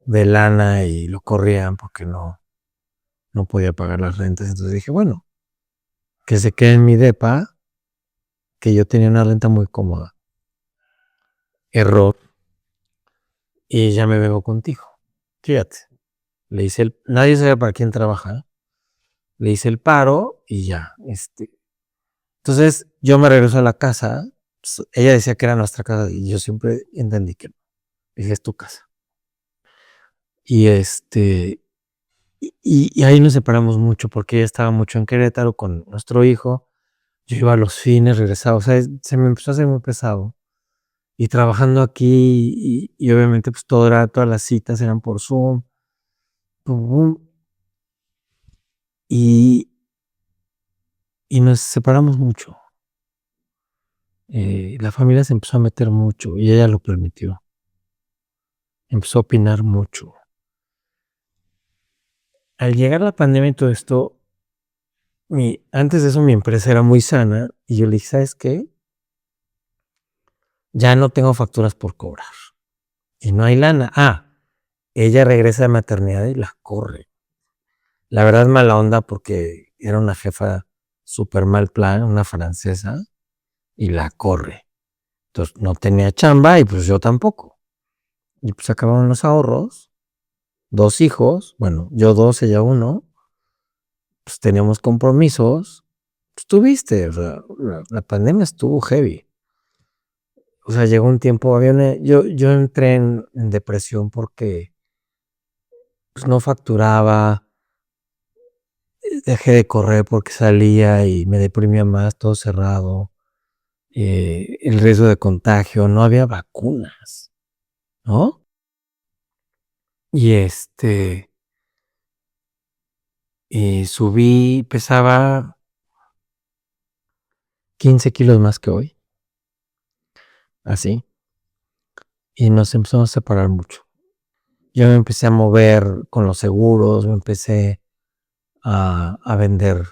Speaker 1: lana y lo corrían porque no podía pagar las rentas. Entonces dije, bueno, que se quede en mi depa, que yo tenía una renta muy cómoda. Error. Y ya me vengo contigo. Fíjate. Nadie sabe para quién trabaja. Le hice el paro y ya, Entonces yo me regreso a la casa. Pues, ella decía que era nuestra casa y yo siempre entendí que no. Dije, es tu casa. Y y ahí nos separamos mucho porque ella estaba mucho en Querétaro con nuestro hijo. Yo iba a los fines, regresaba. O sea, se me empezó a hacer muy pesado. Y trabajando aquí, y obviamente pues todas las citas eran por Zoom. Pum, pum, y, y nos separamos mucho. La familia se empezó a meter mucho y ella lo permitió. Empezó a opinar mucho. Al llegar la pandemia y todo esto, antes de eso mi empresa era muy sana y yo le dije, ¿sabes qué? Ya no tengo facturas por cobrar y no hay lana. Ella regresa de maternidad y la corre. La verdad es mala onda porque era una jefa súper mal plan, una francesa, y la corre. Entonces no tenía chamba y pues yo tampoco. Y pues acabaron los ahorros, 2 hijos, bueno, yo 2, ella 1, pues teníamos compromisos, pues tuviste, o sea, la pandemia estuvo heavy. O sea, llegó un tiempo, yo entré en depresión porque pues, no facturaba, dejé de correr porque salía y me deprimía más, todo cerrado, el riesgo de contagio, no había vacunas, ¿no? Y subí, pesaba 15 kilos más que hoy, así, y nos empezamos a separar mucho. Yo me empecé a mover con los seguros, me empecé a vender,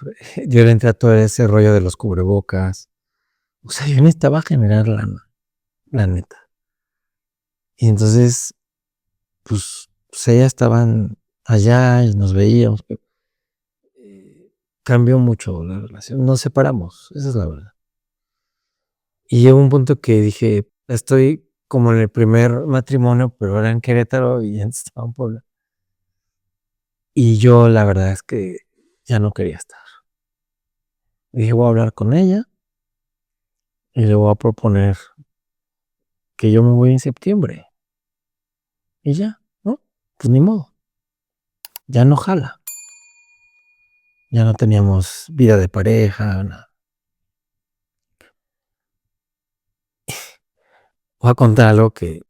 Speaker 1: yo le entré a todo ese rollo de los cubrebocas, o sea, yo necesitaba generar lana, la neta. Y entonces, pues ellas estaban allá y nos veíamos, pero cambió mucho la relación, nos separamos, esa es la verdad. Y llegó un punto que dije, estoy como en el primer matrimonio, pero ahora en Querétaro y antes estaba en Puebla. Y yo la verdad es que ya no quería estar. Dije, voy a hablar con ella y le voy a proponer que yo me voy en septiembre. Y ya, ¿no? Pues ni modo. Ya no jala. Ya no teníamos vida de pareja, nada. Voy a contar algo que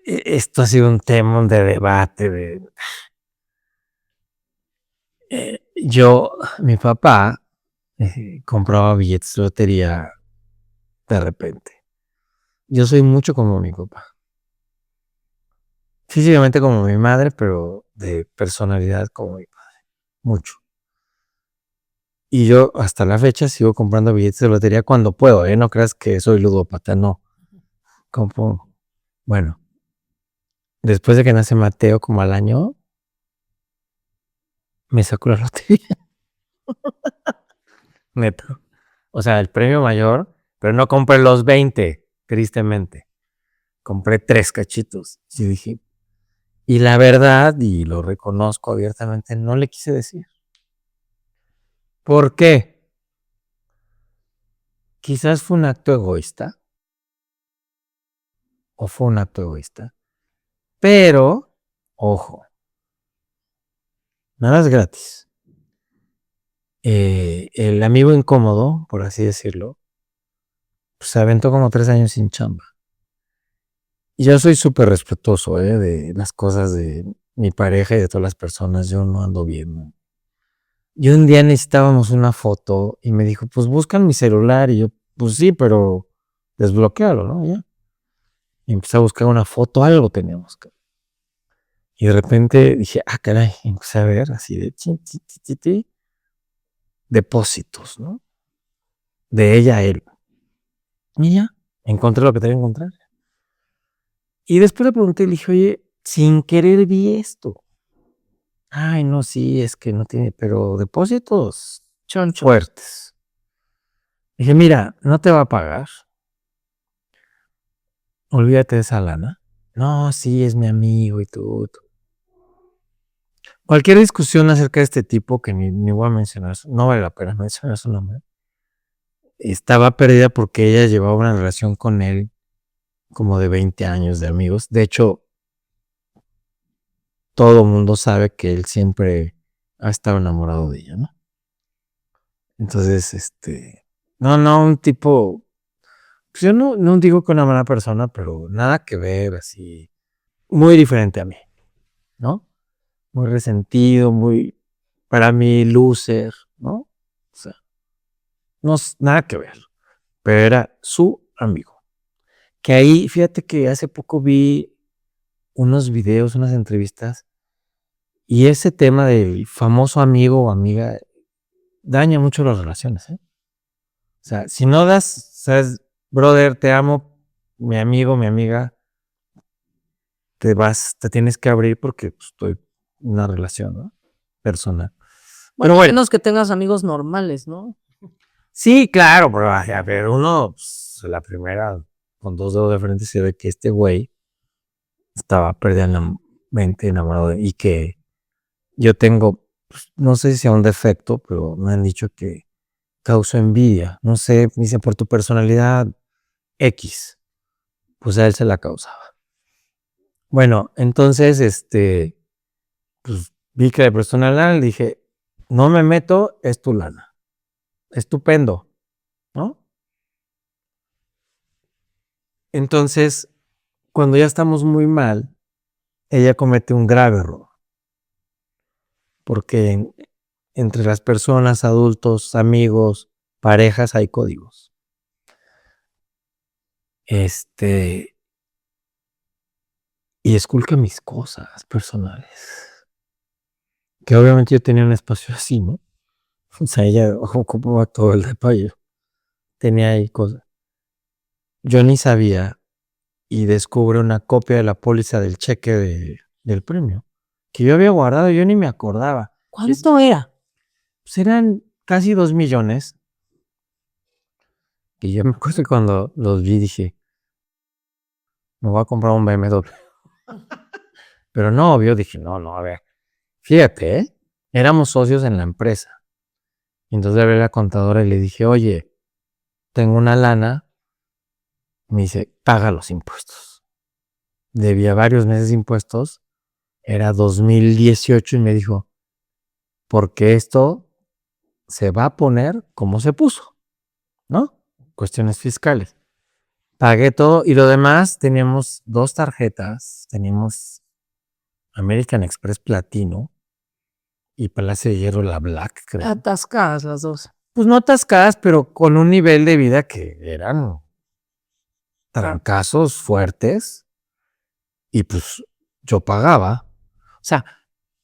Speaker 1: esto ha sido un tema de debate. Mi papá compraba billetes de lotería de repente. Yo soy mucho como mi papá. Físicamente como mi madre, pero de personalidad como mi padre. Mucho. Y yo hasta la fecha sigo comprando billetes de lotería cuando puedo, ¿eh? No creas que soy ludópata, no. Compro. Bueno, después de que nace Mateo como al año, me sacó la lotería. Neto. O sea, el premio mayor, pero no compré los 20, tristemente. Compré 3 cachitos. Y dije, y la verdad, y lo reconozco abiertamente, no le quise decir. ¿Por qué? Quizás fue un acto egoísta. O fue un acto egoísta. Pero, ojo, nada es gratis. El amigo incómodo, por así decirlo, pues se aventó como 3 años sin chamba. Y yo soy súper respetuoso, de las cosas de mi pareja y de todas las personas. Yo no ando bien, ¿no? Y un día necesitábamos una foto y me dijo, pues buscan mi celular. Y yo, pues sí, pero desbloquealo, ¿no? Ya. Y empecé a buscar una foto, algo teníamos que. Y de repente dije, caray, y empecé a ver así de depósitos, ¿no? De ella a él. Y ya, encontré lo que tenía que encontrar. Y después le pregunté, le dije, oye, sin querer vi esto. Ay, no, sí, es que no tiene, pero depósitos
Speaker 2: Choncho.
Speaker 1: fuertes. Dije, mira, no te va a pagar. Olvídate de esa lana. No, sí, es mi amigo y tú. Cualquier discusión acerca de este tipo, que ni voy a mencionar, no vale la pena mencionar su nombre. estaba perdida porque ella llevaba una relación con él como de 20 años de amigos. De hecho, todo el mundo sabe que él siempre ha estado enamorado de ella, ¿no? Entonces, un tipo, pues yo no digo que una mala persona, pero nada que ver, así, muy diferente a mí, ¿no? Muy resentido, muy, para mí, loser, ¿no? O sea, no, nada que ver, pero era su amigo. Que ahí, fíjate que hace poco vi unos videos, unas entrevistas, y ese tema del famoso amigo o amiga daña mucho las relaciones, ¿eh? O sea, si no das, sabes, brother, te amo, mi amigo, mi amiga, te tienes que abrir porque pues, estoy en una relación, ¿no? Personal.
Speaker 2: Bueno, a menos que tengas amigos normales, ¿no?
Speaker 1: Sí, claro, pero a ver, uno, pues, la primera, con 2 dedos de frente, se ve que este güey estaba perdidamente enamorado y que yo tengo, pues, no sé si sea un defecto, pero me han dicho que causo envidia. No sé, me dice por tu personalidad X, pues a él se la causaba. Bueno, entonces, pues vi que de personalidad le dije, no me meto, es tu lana. Estupendo, ¿no? Entonces, cuando ya estamos muy mal, ella comete un grave error. Porque entre las personas, adultos, amigos, parejas, hay códigos. Y esculca mis cosas personales. Que obviamente yo tenía un espacio así, ¿no? O sea, ella ocupaba todo el detalle. Tenía ahí cosas. Yo ni sabía y descubre una copia de la póliza del cheque del premio que yo había guardado, yo ni me acordaba.
Speaker 2: ¿Cuánto era?
Speaker 1: Pues eran casi 2 millones. Y yo me acuerdo que cuando los vi dije, me voy a comprar un BMW. Pero no, obvio, dije, no, a ver, fíjate, éramos socios en la empresa. Y entonces hablé a la contadora y le dije, oye, tengo una lana. Me dice, paga los impuestos. Debía varios meses de impuestos. Era 2018 y me dijo, porque esto se va a poner como se puso, ¿no? Cuestiones fiscales. Pagué todo y lo demás teníamos 2 tarjetas. Teníamos American Express Platino y Palacio de Hierro la Black, creo.
Speaker 2: Atascadas las dos.
Speaker 1: Pues no atascadas, pero con un nivel de vida que eran trancazos fuertes y pues yo pagaba. O sea,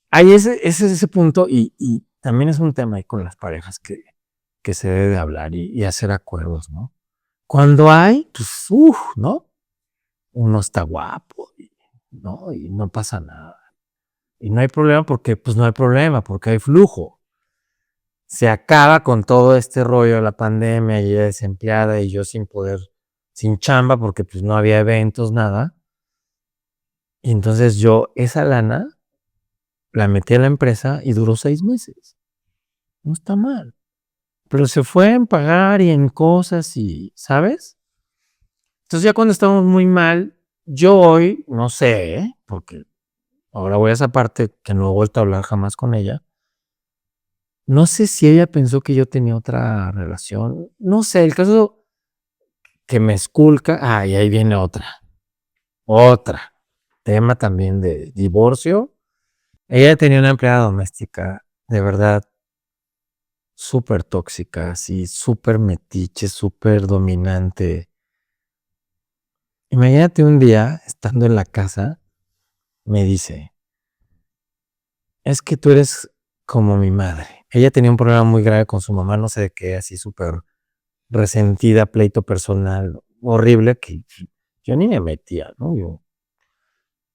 Speaker 1: hay ese punto y también es un tema ahí con las parejas que se debe de hablar y hacer acuerdos, ¿no? Cuando hay, pues, ¿no? Uno está guapo, ¿no? Y no pasa nada. Y no hay problema porque, pues no hay problema, porque hay flujo. Se acaba con todo este rollo de la pandemia y ella desempleada y yo sin poder, sin chamba porque pues no había eventos, nada. Y entonces yo esa lana la metí a la empresa y duró 6 meses. No está mal. Pero se fue en pagar y en cosas y, ¿sabes? Entonces ya cuando estamos muy mal, yo hoy, no sé, porque ahora voy a esa parte que no he vuelto a hablar jamás con ella. No sé si ella pensó que yo tenía otra relación. No sé, el caso que me esculca. Ah, y ahí viene otra. Otra. Tema también de divorcio. Ella tenía una empleada doméstica, de verdad, súper tóxica, así, súper metiche, súper dominante. Imagínate un día, estando en la casa, me dice, es que tú eres como mi madre. Ella tenía un problema muy grave con su mamá, no sé de qué, así súper resentida, pleito personal, horrible, que yo ni me metía, ¿no?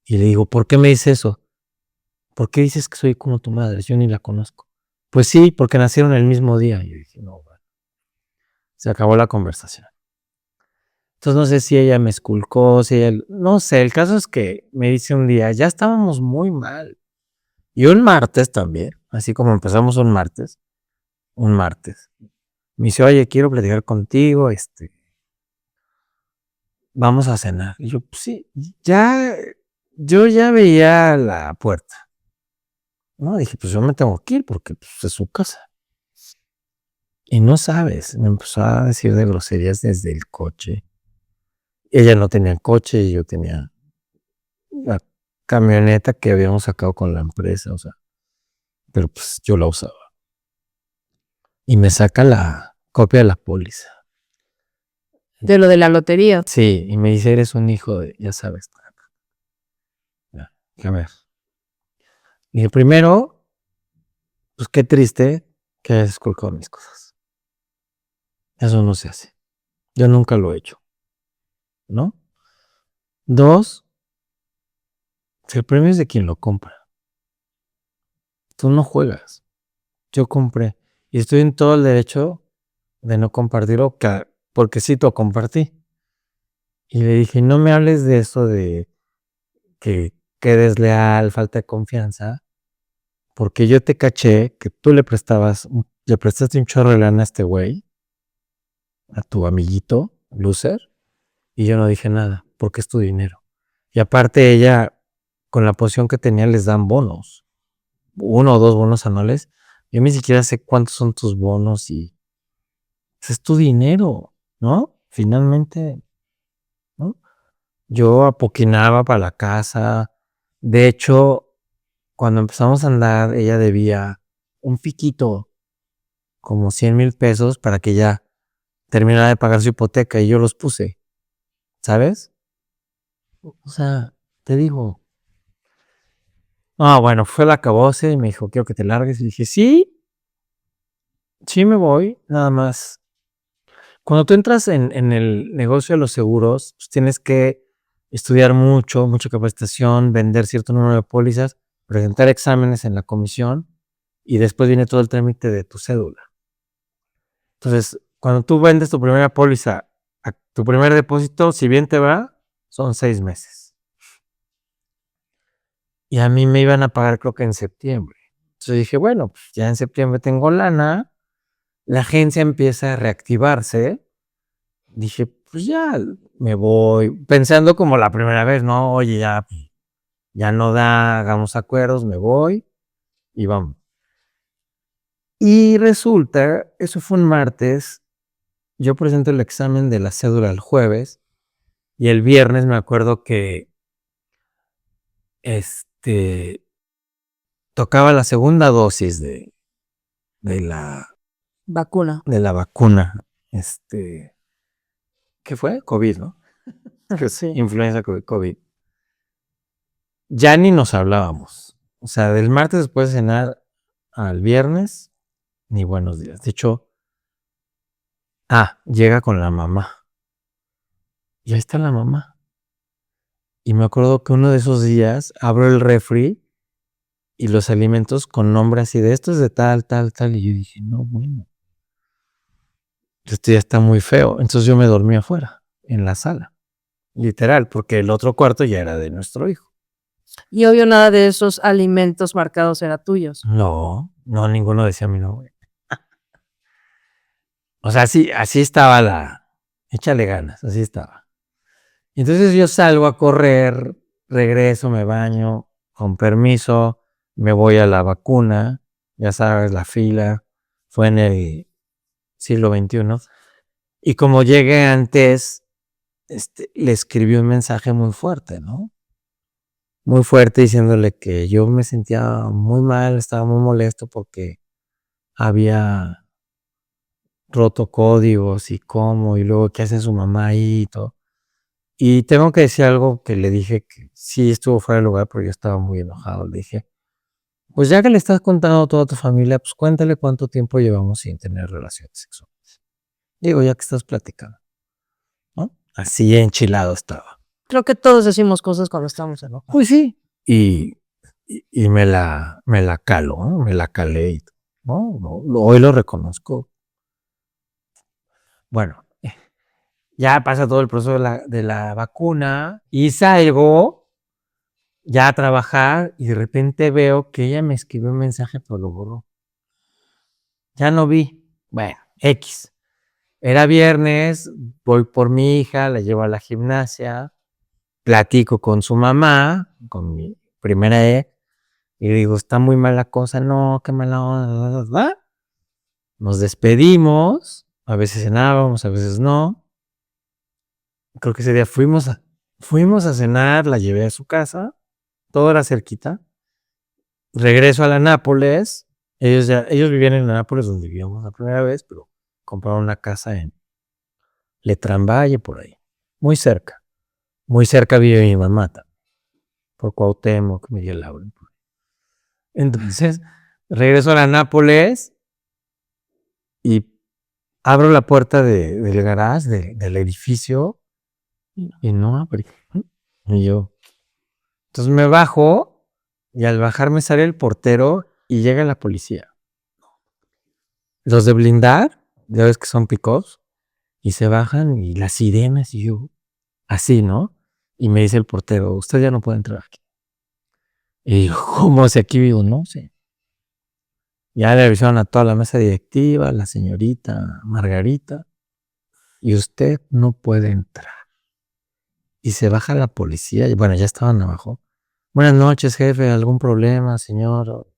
Speaker 1: Y le digo, ¿por qué me dices eso? ¿Por qué dices que soy como tu madre? Yo ni la conozco. Pues sí, porque nacieron el mismo día. Y yo dije, no, bueno. Se acabó la conversación. Entonces no sé si ella me esculcó, si ella, no sé, el caso es que me dice un día, ya estábamos muy mal. Y un martes también, así como empezamos un martes, Me dice, oye, quiero platicar contigo, vamos a cenar. Y yo, pues sí, yo ya veía la puerta, ¿no? Dije, pues yo me tengo que ir porque pues, es su casa. Y no sabes, me empezó a decir de groserías desde el coche. Ella no tenía coche y yo tenía la camioneta que habíamos sacado con la empresa, o sea, pero pues yo la usaba. Y me saca la copia de la póliza.
Speaker 2: De lo de la lotería.
Speaker 1: Sí, y me dice, eres un hijo de, ya sabes. Ya, a ver. Y primero, pues qué triste que hayas esculcado mis cosas. Eso no se hace. Yo nunca lo he hecho. ¿No? Dos, si el premio es de quien lo compra. Tú no juegas. Yo compré. Y estoy en todo el derecho de no compartirlo, porque sí lo compartí. Y le dije, no me hables de eso de que quedes leal, falta de confianza, porque yo te caché que tú le prestaste un chorro de lana a este güey, a tu amiguito, loser, y yo no dije nada, porque es tu dinero. Y aparte ella, con la posición que tenía, les dan bonos, 1 o 2 bonos anuales. Yo ni siquiera sé cuántos son tus bonos y pues, es tu dinero, ¿no? Finalmente, ¿no? Yo apoquinaba para la casa. De hecho, cuando empezamos a andar, ella debía un piquito, como 100,000 pesos, para que ya terminara de pagar su hipoteca y yo los puse, ¿sabes? O sea, te digo. Bueno, fue el acabose y me dijo, quiero que te largues. Y dije, sí, sí me voy, nada más. Cuando tú entras en el negocio de los seguros, pues tienes que estudiar mucho, mucha capacitación, vender cierto número de pólizas, presentar exámenes en la comisión y después viene todo el trámite de tu cédula. Entonces, cuando tú vendes tu primera póliza, tu primer depósito, si bien te va, son 6 meses. Y a mí me iban a pagar creo que en septiembre. Entonces dije, bueno, pues ya en septiembre tengo lana, la agencia empieza a reactivarse. Dije, pues ya me voy, pensando como la primera vez, ¿no? Oye, ya no da, hagamos acuerdos, me voy y vamos. Y resulta, eso fue un martes, yo presento el examen de la cédula el jueves y el viernes me acuerdo que tocaba la segunda dosis de la
Speaker 2: Vacuna.
Speaker 1: vacuna. ¿Qué fue? COVID, ¿no?
Speaker 2: Sí.
Speaker 1: Influenza COVID. Ya ni nos hablábamos. O sea, del martes después de cenar al viernes, ni buenos días. De hecho, llega con la mamá. Y ahí está la mamá. Y me acuerdo que uno de esos días abro el refri y los alimentos con nombre así de esto es de tal, tal, tal. Y yo dije, no, bueno, esto ya está muy feo. Entonces yo me dormí afuera, en la sala. Literal, porque el otro cuarto ya era de nuestro hijo.
Speaker 2: Y obvio nada de esos alimentos marcados era tuyos.
Speaker 1: No, ninguno decía mi nombre. O sea, así estaba échale ganas, así estaba. Y entonces yo salgo a correr, regreso, me baño, con permiso, me voy a la vacuna, ya sabes, la fila, fue en el siglo XXI. Y como llegué antes, le escribí un mensaje muy fuerte, ¿no? Muy fuerte diciéndole que yo me sentía muy mal, estaba muy molesto porque había roto códigos y cómo, y luego qué hace su mamá ahí y todo. Y tengo que decir algo que le dije que sí estuvo fuera de lugar, pero yo estaba muy enojado. Le dije, pues ya que le estás contando a toda tu familia, pues cuéntale cuánto tiempo llevamos sin tener relaciones sexuales. Digo, ya que estás platicando, ¿no? Así enchilado estaba.
Speaker 2: Creo que todos decimos cosas cuando estamos enojados.
Speaker 1: Pues sí. Y me la calo, ¿no? Me la calé y ¿no? Hoy lo reconozco. Bueno, ya pasa todo el proceso de la vacuna y salgo ya a trabajar y de repente veo que ella me escribió un mensaje pero lo borró. Ya no vi. Bueno, X. Era viernes, voy por mi hija, la llevo a la gimnasia, platico con su mamá, con mi primera y le digo, está muy mala cosa, no, qué mala onda, nos despedimos, a veces cenábamos, a veces no. Creo que ese día fuimos a cenar, la llevé a su casa, todo era cerquita. Regreso a la Nápoles, ellos vivían en la Nápoles donde vivíamos la primera vez, pero compraron una casa en Letramballe, por ahí, muy cerca vive mi mamá también, por Cuauhtémoc, Miguel Lauro. Entonces, regreso a la Nápoles y abro la puerta del garage, del edificio, y no abrí. Y yo, entonces me bajo, y al bajar me sale el portero y llega la policía. Los de blindar, ya ves que son pick-ups, y se bajan y las sirenas y yo, así, ¿no? Y me dice el portero, usted ya no puede entrar aquí. Y digo, ¿cómo si aquí vivo? No sé. Ya le avisaron a toda la mesa directiva, la señorita Margarita, y usted no puede entrar. Y se baja la policía, y bueno, ya estaban abajo. Buenas noches, jefe, ¿algún problema, señor?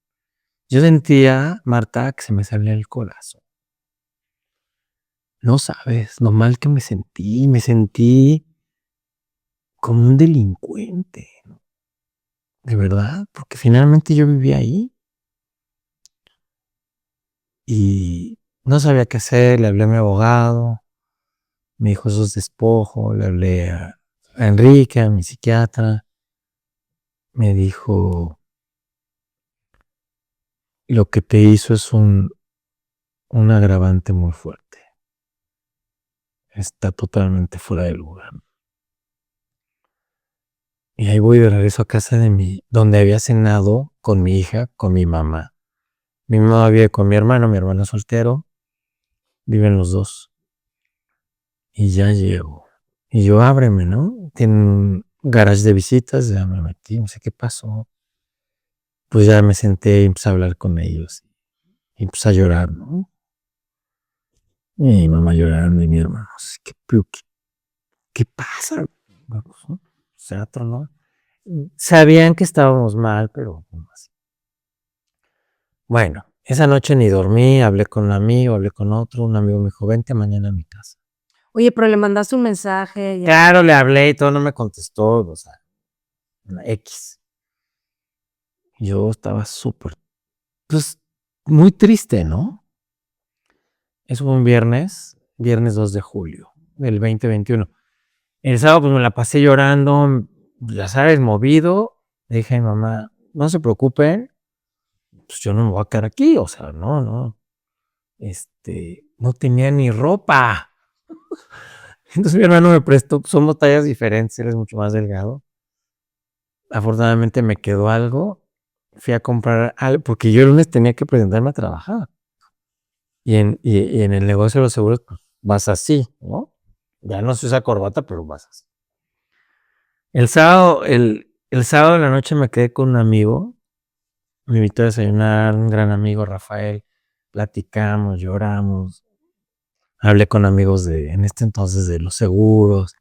Speaker 1: Yo sentía, Marta, que se me salía el corazón. No sabes lo mal que me sentí como un delincuente, ¿no? De verdad, porque finalmente yo vivía ahí y no sabía qué hacer, le hablé a mi abogado, me dijo eso es despojo, le hablé a Enrique, a mi psiquiatra, me dijo, lo que te hizo es un agravante muy fuerte, está totalmente fuera de lugar. Y ahí voy de regreso a casa donde había cenado con mi hija, con mi mamá. Mi mamá vive con mi hermano es soltero, viven los dos. Y ya llego. Y yo ábreme, ¿no? Tienen un garage de visitas, ya me metí, no sé qué pasó. Pues ya me senté y empecé a hablar con ellos. Y empecé a llorar, ¿no? Y mi mamá llorando y mi hermano, ¿qué pasa? O sea, ¿no? Sabían que estábamos mal, pero así. Bueno, esa noche ni dormí, hablé con un amigo, hablé con otro, un amigo me dijo, vente mañana a mi casa.
Speaker 2: Oye, pero le mandaste un mensaje.
Speaker 1: Claro, le hablé y todo, no me contestó, o sea, una X. Yo estaba súper, pues, muy triste, ¿no? Eso fue un viernes 2 de julio del 2021. El sábado pues me la pasé llorando, ya sabes, movido. Le dije a mi mamá, no se preocupen, pues yo no me voy a quedar aquí, o sea, no. No tenía ni ropa. Entonces mi hermano me prestó, somos tallas diferentes, él es mucho más delgado. Afortunadamente me quedó algo, fui a comprar algo, porque yo el lunes tenía que presentarme a trabajar. Y en el negocio de los seguros, pues, vas así, ¿no? Ya no se usa corbata, pero vas así. El sábado en la noche me quedé con un amigo, me invitó a desayunar, un gran amigo, Rafael, platicamos, lloramos, hablé con amigos en este entonces de los seguros,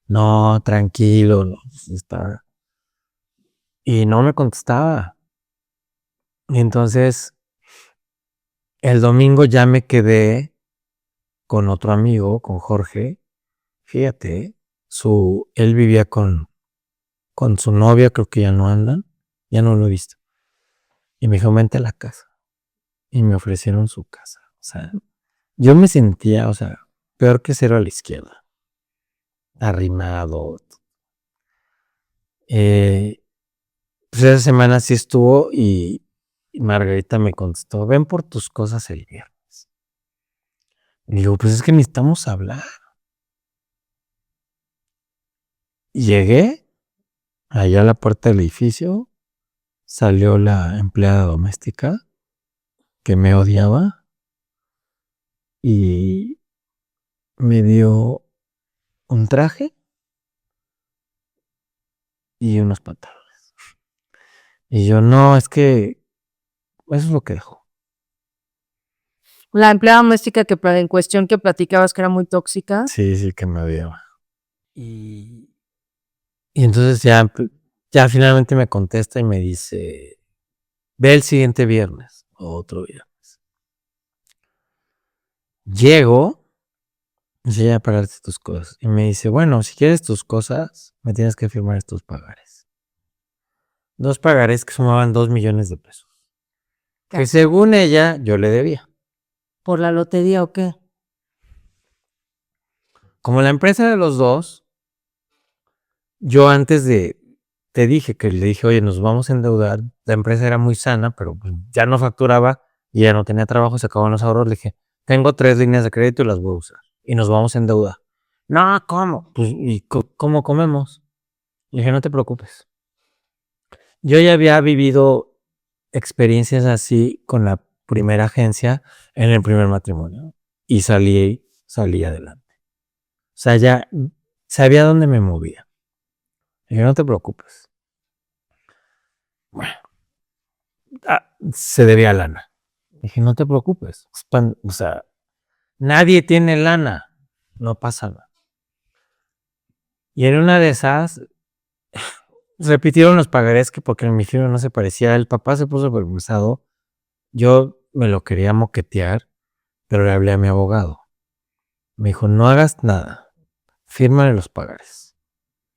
Speaker 1: no, tranquilo, no, y no me contestaba. Y entonces, el domingo ya me quedé con otro amigo, con Jorge, fíjate, él vivía con su novia, creo que ya no andan, ya no lo he visto. Y me dijo, vente a la casa. Y me ofrecieron su casa. O sea, yo me sentía, o sea, peor que cero a la izquierda. Arrimado. Pues esa semana sí estuvo y Margarita me contestó, ven por tus cosas el viernes. Y digo, pues es que necesitamos hablar. Y llegué allá a la puerta del edificio, salió la empleada doméstica que me odiaba y me dio un traje y unos pantalones. Y yo, no, es que eso es lo que dejó.
Speaker 2: La empleada doméstica en cuestión que platicabas que era muy tóxica.
Speaker 1: Sí, que me odiaba. Y entonces ya finalmente me contesta y me dice, ve el siguiente viernes, o otro viernes. Llego, dice, ya pagarte tus cosas. Y me dice, bueno, si quieres tus cosas, me tienes que firmar estos pagares. 2 pagares que sumaban 2 millones de pesos. Que según ella, yo le debía.
Speaker 2: ¿Por la lotería o qué?
Speaker 1: Como la empresa de los dos, yo te dije que le dije, oye, nos vamos a endeudar. La empresa era muy sana, pero pues ya no facturaba y ya no tenía trabajo, se acababan los ahorros. Le dije, tengo 3 líneas de crédito y las voy a usar. Y nos vamos a endeudar. No, ¿cómo? Pues, ¿y cómo comemos? Le dije, no te preocupes. Yo ya había vivido experiencias así con la primera agencia en el primer matrimonio y salí adelante. O sea, ya sabía dónde me movía. Le dije, no te preocupes. Bueno, se debía lana. Le dije, no te preocupes. O sea, nadie tiene lana. No pasa nada. Y en una de esas, repitieron los pagarés que porque en mi firma no se parecía. El papá se puso perversado. Yo me lo quería moquetear, pero le hablé a mi abogado. Me dijo, no hagas nada. Fírmale los pagarés.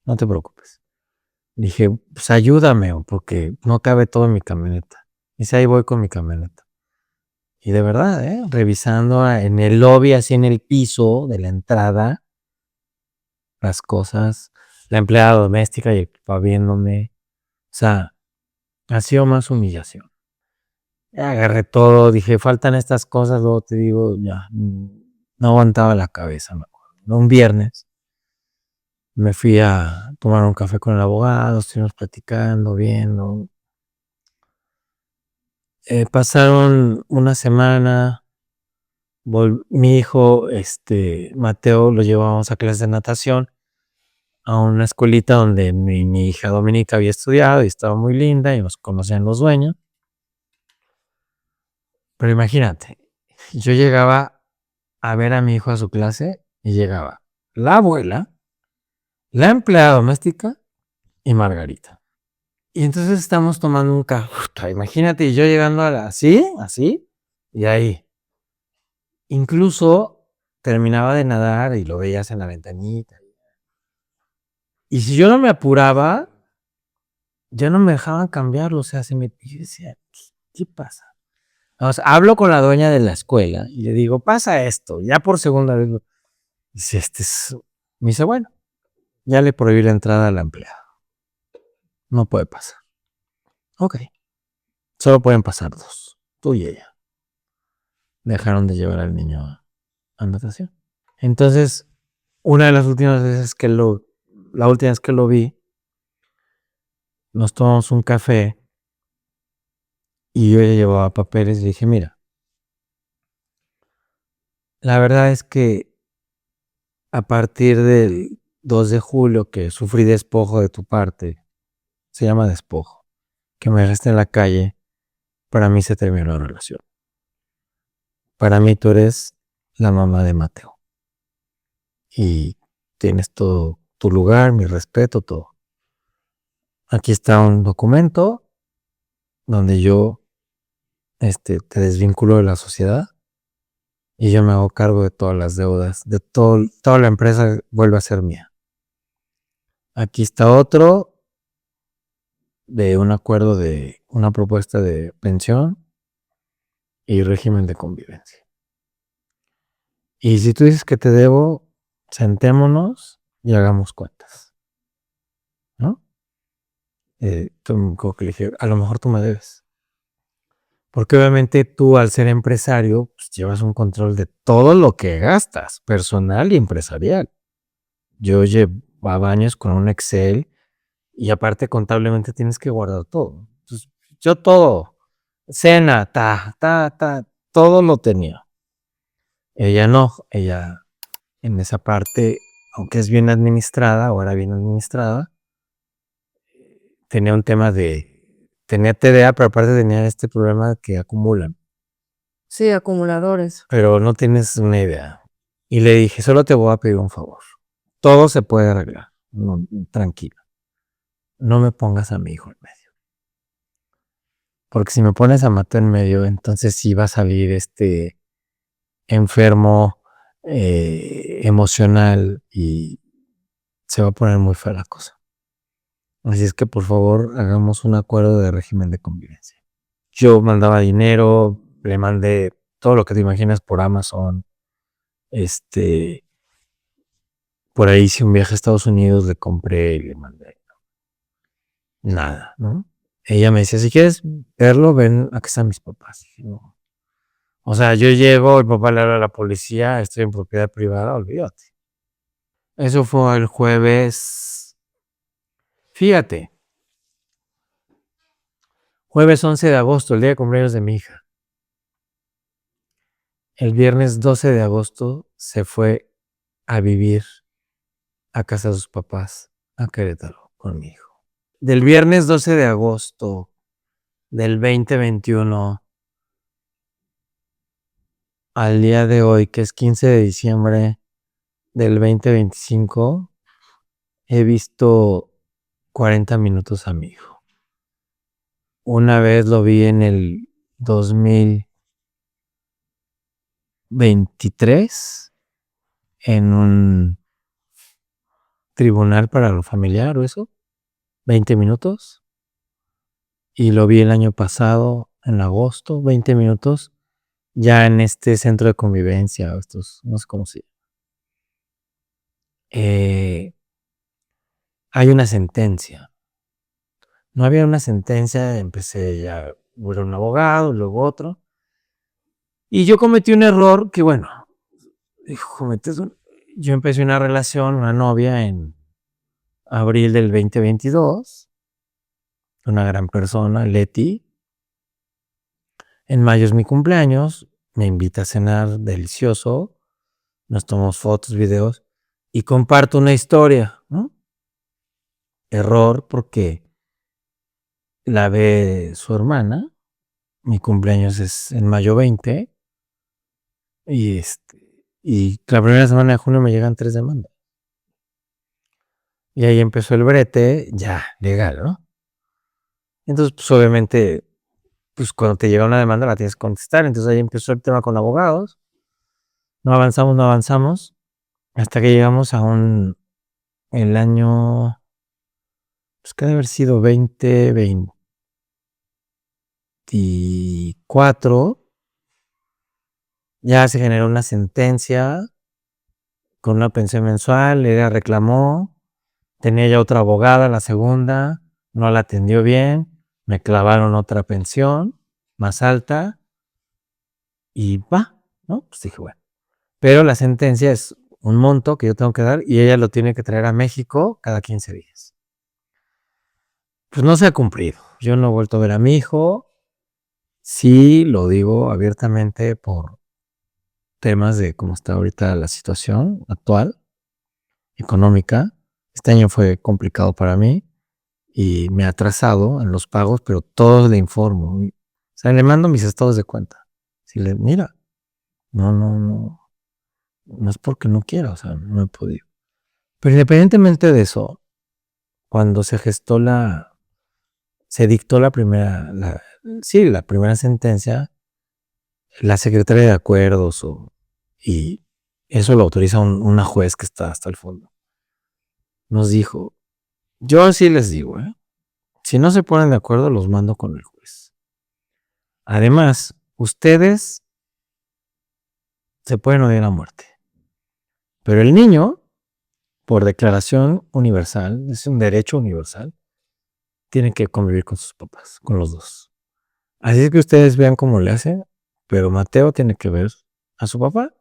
Speaker 1: No te preocupes. Dije, pues ayúdame, porque no cabe todo en mi camioneta. Y dice, ahí voy con mi camioneta. Y de verdad, revisando en el lobby, así en el piso de la entrada, las cosas, la empleada doméstica y el papá viéndome. O sea, ha sido más humillación. Ya agarré todo, dije, faltan estas cosas, luego te digo, ya, no aguantaba la cabeza. Un viernes me fui a tomar un café con el abogado, estuvimos platicando, viendo. Pasaron una semana, mi hijo, Mateo, lo llevábamos a clases de natación a una escuelita donde mi hija Dominica había estudiado y estaba muy linda y nos conocían los dueños. Pero imagínate, yo llegaba a ver a mi hijo a su clase y llegaba la abuela, la empleada doméstica y Margarita. Y entonces estamos tomando un café. Imagínate, yo llegando así, y ahí. Incluso terminaba de nadar y lo veías en la ventanita. Y si yo no me apuraba, ya no me dejaban cambiarlo. O sea, yo decía, ¿qué pasa? O sea, hablo con la dueña de la escuela y le digo, pasa esto, ya por segunda vez. Dice, me dice, bueno, ya le prohibí la entrada a la empleada. No puede pasar. Ok. Solo pueden pasar 2, tú y ella. Dejaron de llevar al niño a natación. Entonces, una de las últimas veces la última vez que lo vi, nos tomamos un café y yo ya llevaba papeles y dije, mira, la verdad es que a partir del 2 de julio que sufrí despojo de tu parte, se llama despojo, que me dejaste en la calle, para mí se terminó la relación. Para mí tú eres la mamá de Mateo. Y tienes todo tu lugar, mi respeto, todo. Aquí está un documento donde yo te desvinculo de la sociedad y yo me hago cargo de todas las deudas, de toda la empresa vuelve a ser mía. Aquí está otro de un acuerdo de una propuesta de pensión y régimen de convivencia. Y si tú dices que te debo, sentémonos y hagamos cuentas, ¿no? Como que le dije, a lo mejor tú me debes. Porque obviamente tú al ser empresario, pues llevas un control de todo lo que gastas, personal y empresarial. Yo llevaba años con un Excel y aparte contablemente tienes que guardar todo. Entonces, yo todo, cena, todo lo tenía. Ella no, ella en esa parte, aunque es bien administrada, o era bien administrada, tenía un tema tenía TDA, pero aparte tenía este problema que acumulan.
Speaker 2: Sí, acumuladores.
Speaker 1: pero no tienes una idea. Y le dije, solo te voy a pedir un favor. Todo se puede arreglar. No, tranquilo. No me pongas a mi hijo en medio. Porque si me pones a Mateo en medio, entonces sí va a salir enfermo, emocional, y se va a poner muy fea la cosa. Así es que por favor hagamos un acuerdo de régimen de convivencia. Yo mandaba dinero, le mandé todo lo que te imaginas por Amazon. Por ahí hice un viaje a Estados Unidos, le compré y le mandé. Nada, ¿no? Ella me decía, si quieres verlo, ven, aquí están mis papás. Dije, no. O sea, yo llego, el papá le habla a la policía, estoy en propiedad privada, olvídate. Eso fue el jueves. Fíjate. Jueves 11 de agosto, el día de cumpleaños de mi hija. El viernes 12 de agosto se fue a vivir a casa de sus papás, a Querétaro, con mi hijo. Del viernes 12 de agosto del 2021 al día de hoy, que es 15 de diciembre del 2025, he visto 40 minutos a mi hijo. Una vez lo vi en el 2023 en un tribunal para lo familiar o eso, 20 minutos. Y lo vi el año pasado, en agosto, 20 minutos, ya en este centro de convivencia, estos, no sé cómo se llama. Hay una sentencia. No había una sentencia, empecé ya, hubo un abogado, luego otro. Y yo cometí un error que, bueno, yo empecé una relación, una novia en abril del 2022, una gran persona, Leti. En mayo es mi cumpleaños, me invita a cenar delicioso, nos tomamos fotos, videos y comparto una historia, ¿no? Error porque la ve su hermana, mi cumpleaños es en mayo 20 y la primera semana de junio me llegan 3 demandas. Y ahí empezó el brete, ya, legal, ¿no? Entonces, pues obviamente, pues cuando te llega una demanda la tienes que contestar. Entonces ahí empezó el tema con abogados. No avanzamos, hasta que llegamos a el año, pues que debe haber sido 2024. Ya se generó una sentencia con una pensión mensual, ella reclamó, tenía ya otra abogada, la segunda, no la atendió bien, me clavaron otra pensión más alta y va, ¿no? Pues dije, bueno. Pero la sentencia es un monto que yo tengo que dar y ella lo tiene que traer a México cada 15 días. Pues no se ha cumplido. Yo no he vuelto a ver a mi hijo. Sí, lo digo abiertamente por temas de cómo está ahorita la situación actual, económica. Este año fue complicado para mí y me ha atrasado en los pagos, pero todos le informo. O sea, le mando mis estados de cuenta. Si le, mira, no es porque no quiera, o sea, no he podido. Pero independientemente de eso, cuando se dictó la primera sentencia, la secretaria de acuerdos y eso lo autoriza una juez que está hasta el fondo. Nos dijo, yo sí les digo, si no se ponen de acuerdo, los mando con el juez. Además, ustedes se pueden odiar a muerte. Pero el niño, por declaración universal, es un derecho universal, tiene que convivir con sus papás, con los dos. Así es que ustedes vean cómo le hacen, pero Mateo tiene que ver a su papá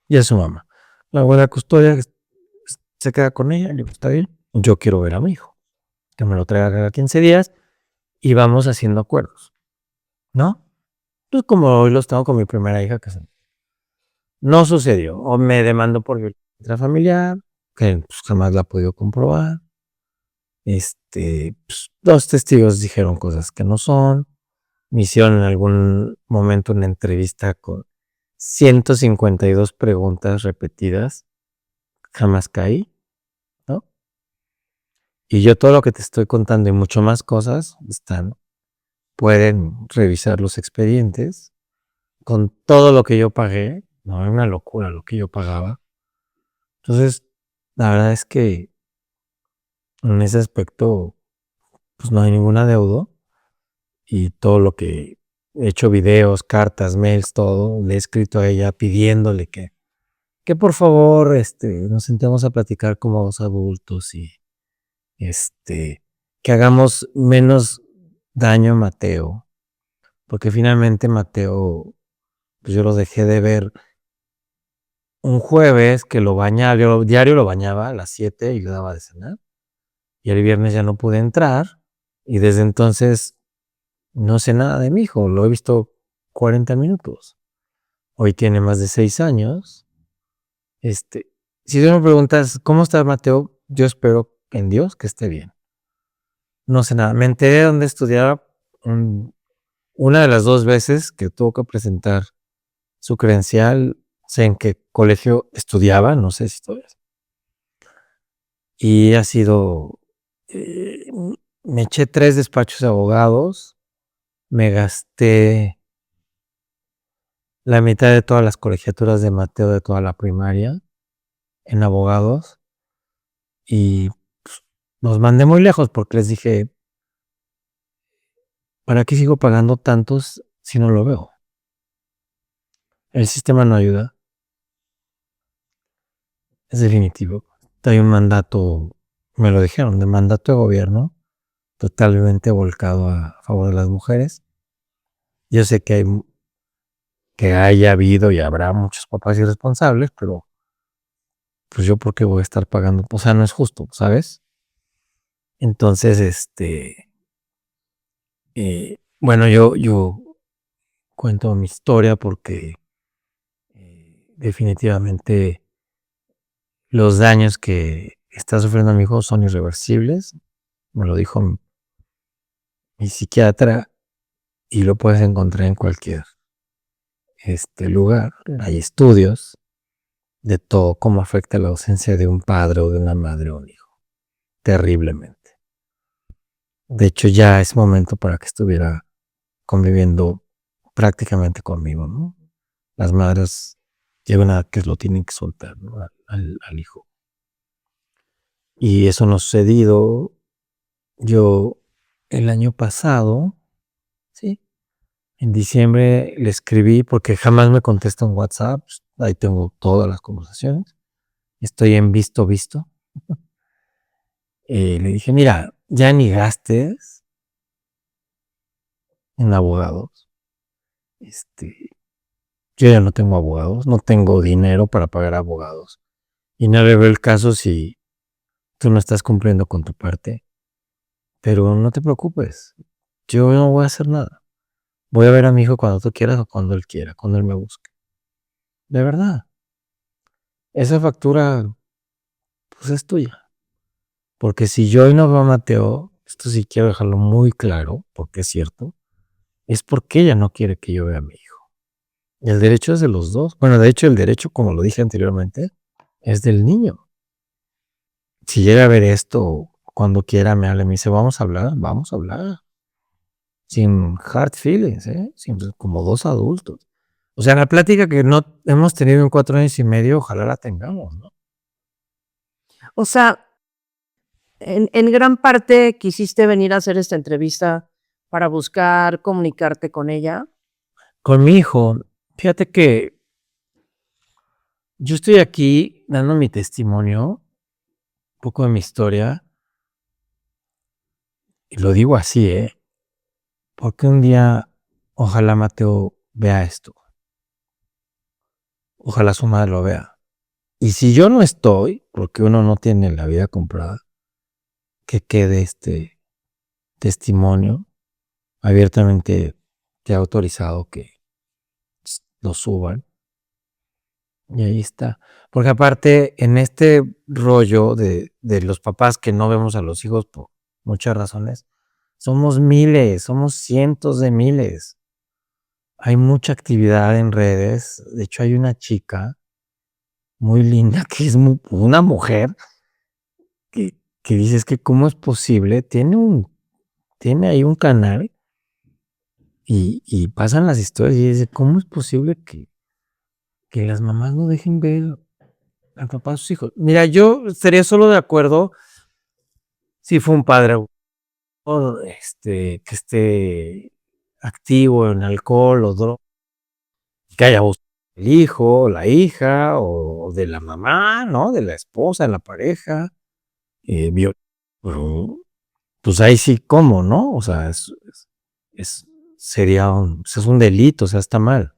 Speaker 1: y a su mamá. La abuela custodia se queda con ella, le digo, está bien, yo quiero ver a mi hijo, que me lo traiga cada 15 días y vamos haciendo acuerdos, ¿no? Pues como hoy los tengo con mi primera hija, que no sucedió, o me demandó por violencia familiar, que pues, jamás la he podido comprobar. Pues, 2 testigos dijeron cosas que no son, me hicieron en algún momento una entrevista con 152 preguntas repetidas, jamás caí, ¿no? Y yo todo lo que te estoy contando y mucho más cosas pueden revisar los expedientes con todo lo que yo pagué, no, era una locura lo que yo pagaba. Entonces, la verdad es que en ese aspecto, pues no hay ningún adeudo y todo lo que he hecho videos, cartas, mails, todo, le he escrito a ella pidiéndole que por favor, nos sentemos a platicar como dos adultos y, que hagamos menos daño a Mateo, porque finalmente Mateo, pues yo lo dejé de ver un jueves que lo bañaba, yo diario lo bañaba a las 7 y le daba de cenar, y el viernes ya no pude entrar, y desde entonces no sé nada de mi hijo, lo he visto 40 minutos. Hoy tiene más de 6 años. Si tú me preguntas, ¿cómo está Mateo? Yo espero en Dios que esté bien. No sé nada. Me enteré de dónde estudiaba una de las 2 veces que tuvo que presentar su credencial. Sé en qué colegio estudiaba, no sé si todavía. Y ha sido. Me eché 3 despachos de abogados. Me gasté la mitad de todas las colegiaturas de Mateo de toda la primaria en abogados. Y los mandé muy lejos porque les dije, ¿para qué sigo pagando tantos si no lo veo? El sistema no ayuda, es definitivo. Hay un mandato, me lo dijeron, de mandato de gobierno totalmente volcado a favor de las mujeres. Yo sé que haya habido y habrá muchos papás irresponsables, pero pues yo por qué voy a estar pagando, o sea, no es justo, ¿sabes? Entonces, bueno, yo cuento mi historia porque definitivamente los daños que está sufriendo mi hijo son irreversibles. Me lo dijo mi psiquiatra y lo puedes encontrar en cualquier lugar. Hay estudios de todo, cómo afecta la ausencia de un padre o de una madre o un hijo. Terriblemente. De hecho, ya es momento para que estuviera conviviendo prácticamente conmigo, ¿no? Las madres llegan a que lo tienen que soltar, ¿no? al hijo. Y eso no ha sucedido. Yo el año pasado, sí, en diciembre le escribí porque jamás me contesta en WhatsApp. Ahí tengo todas las conversaciones. Estoy en visto. Le dije, mira, ya ni gastes en abogados. Yo ya no tengo abogados, no tengo dinero para pagar abogados. Y no le veo el caso si tú no estás cumpliendo con tu parte. Pero no te preocupes, yo no voy a hacer nada. Voy a ver a mi hijo cuando tú quieras o cuando él quiera, cuando él me busque. De verdad. Esa factura, pues es tuya. Porque si yo hoy no veo a Mateo, esto sí quiero dejarlo muy claro, porque es cierto, es porque ella no quiere que yo vea a mi hijo. Y el derecho es de los dos. Bueno, de hecho, el derecho, como lo dije anteriormente, es del niño. Si llega a ver esto, cuando quiera me habla y me dice, vamos a hablar. Sin hard feelings, como dos adultos. O sea, la plática que no hemos tenido en 4 años y medio, ojalá la tengamos, ¿no?
Speaker 2: O sea, en gran parte quisiste venir a hacer esta entrevista para buscar comunicarte con ella.
Speaker 1: Con mi hijo, fíjate que yo estoy aquí dando mi testimonio, un poco de mi historia, y lo digo así, porque un día, ojalá Mateo vea esto, ojalá su madre lo vea. Y si yo no estoy, porque uno no tiene la vida comprada, que quede este testimonio abiertamente te ha autorizado que lo suban. Y ahí está. Porque aparte, en este rollo de los papás que no vemos a los hijos por muchas razones, Somos miles, somos cientos de miles. Hay mucha actividad en redes. De hecho, hay una chica muy linda que es una mujer que dices que cómo es posible. Tiene ahí un canal y pasan las historias y dice, ¿cómo es posible que las mamás no dejen ver al papá a sus hijos? Mira, yo estaría solo de acuerdo si fue un padre que esté activo en alcohol o droga, que haya abusado del hijo, la hija, o de la mamá, ¿no? De la esposa, de la pareja, pero, pues ahí sí, ¿cómo, no? O sea, sería es un delito, o sea, está mal,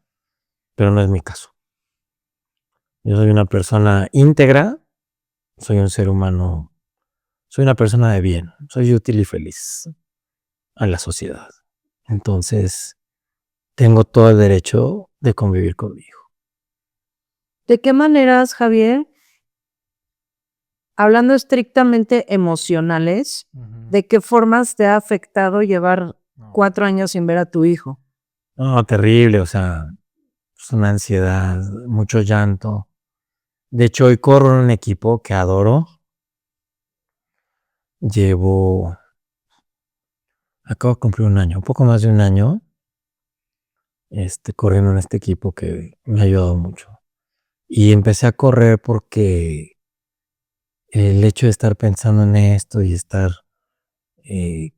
Speaker 1: pero no es mi caso. Yo soy una persona íntegra, soy un ser humano, soy una persona de bien, soy útil y feliz a la sociedad. Entonces, tengo todo el derecho de convivir con mi hijo.
Speaker 2: ¿De qué maneras, Javier, hablando estrictamente emocionales, de qué formas te ha afectado llevar 4 años sin ver a tu hijo?
Speaker 1: No, terrible, o sea, es una ansiedad, mucho llanto. De hecho, hoy corro en un equipo que adoro. Acabo de cumplir un año, un poco más de un año, corriendo en este equipo que me ha ayudado mucho. Y empecé a correr porque el hecho de estar pensando en esto y estar eh,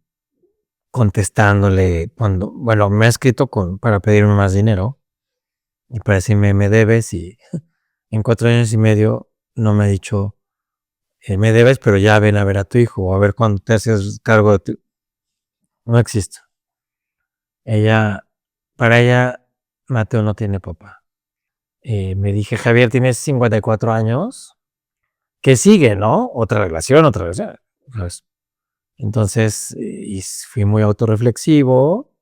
Speaker 1: contestándole bueno, me ha escrito para pedirme más dinero y para decirme me debes y en 4 años y medio no me ha dicho me debes, pero ya ven a ver a tu hijo o a ver cuándo te haces cargo de tu. No existe. Para ella, Mateo no tiene papá. Me dije, Javier, tienes 54 años. ¿Qué sigue, no? Otra relación, ¿sabes? Entonces, y fui muy autorreflexivo.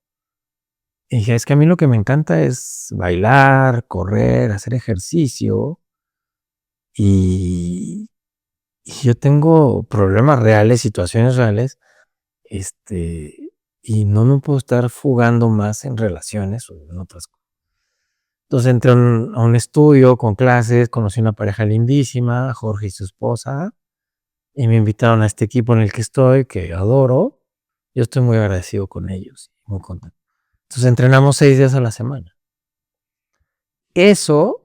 Speaker 1: Y dije, es que a mí lo que me encanta es bailar, correr, hacer ejercicio. Y yo tengo problemas reales, situaciones reales, y no me puedo estar fugando más en relaciones o en otras cosas. Entonces entré a un estudio con clases, conocí una pareja lindísima, Jorge y su esposa, y me invitaron a este equipo en el que estoy, que adoro. Yo estoy muy agradecido con ellos, muy contento. Entonces entrenamos 6 días a la semana. Eso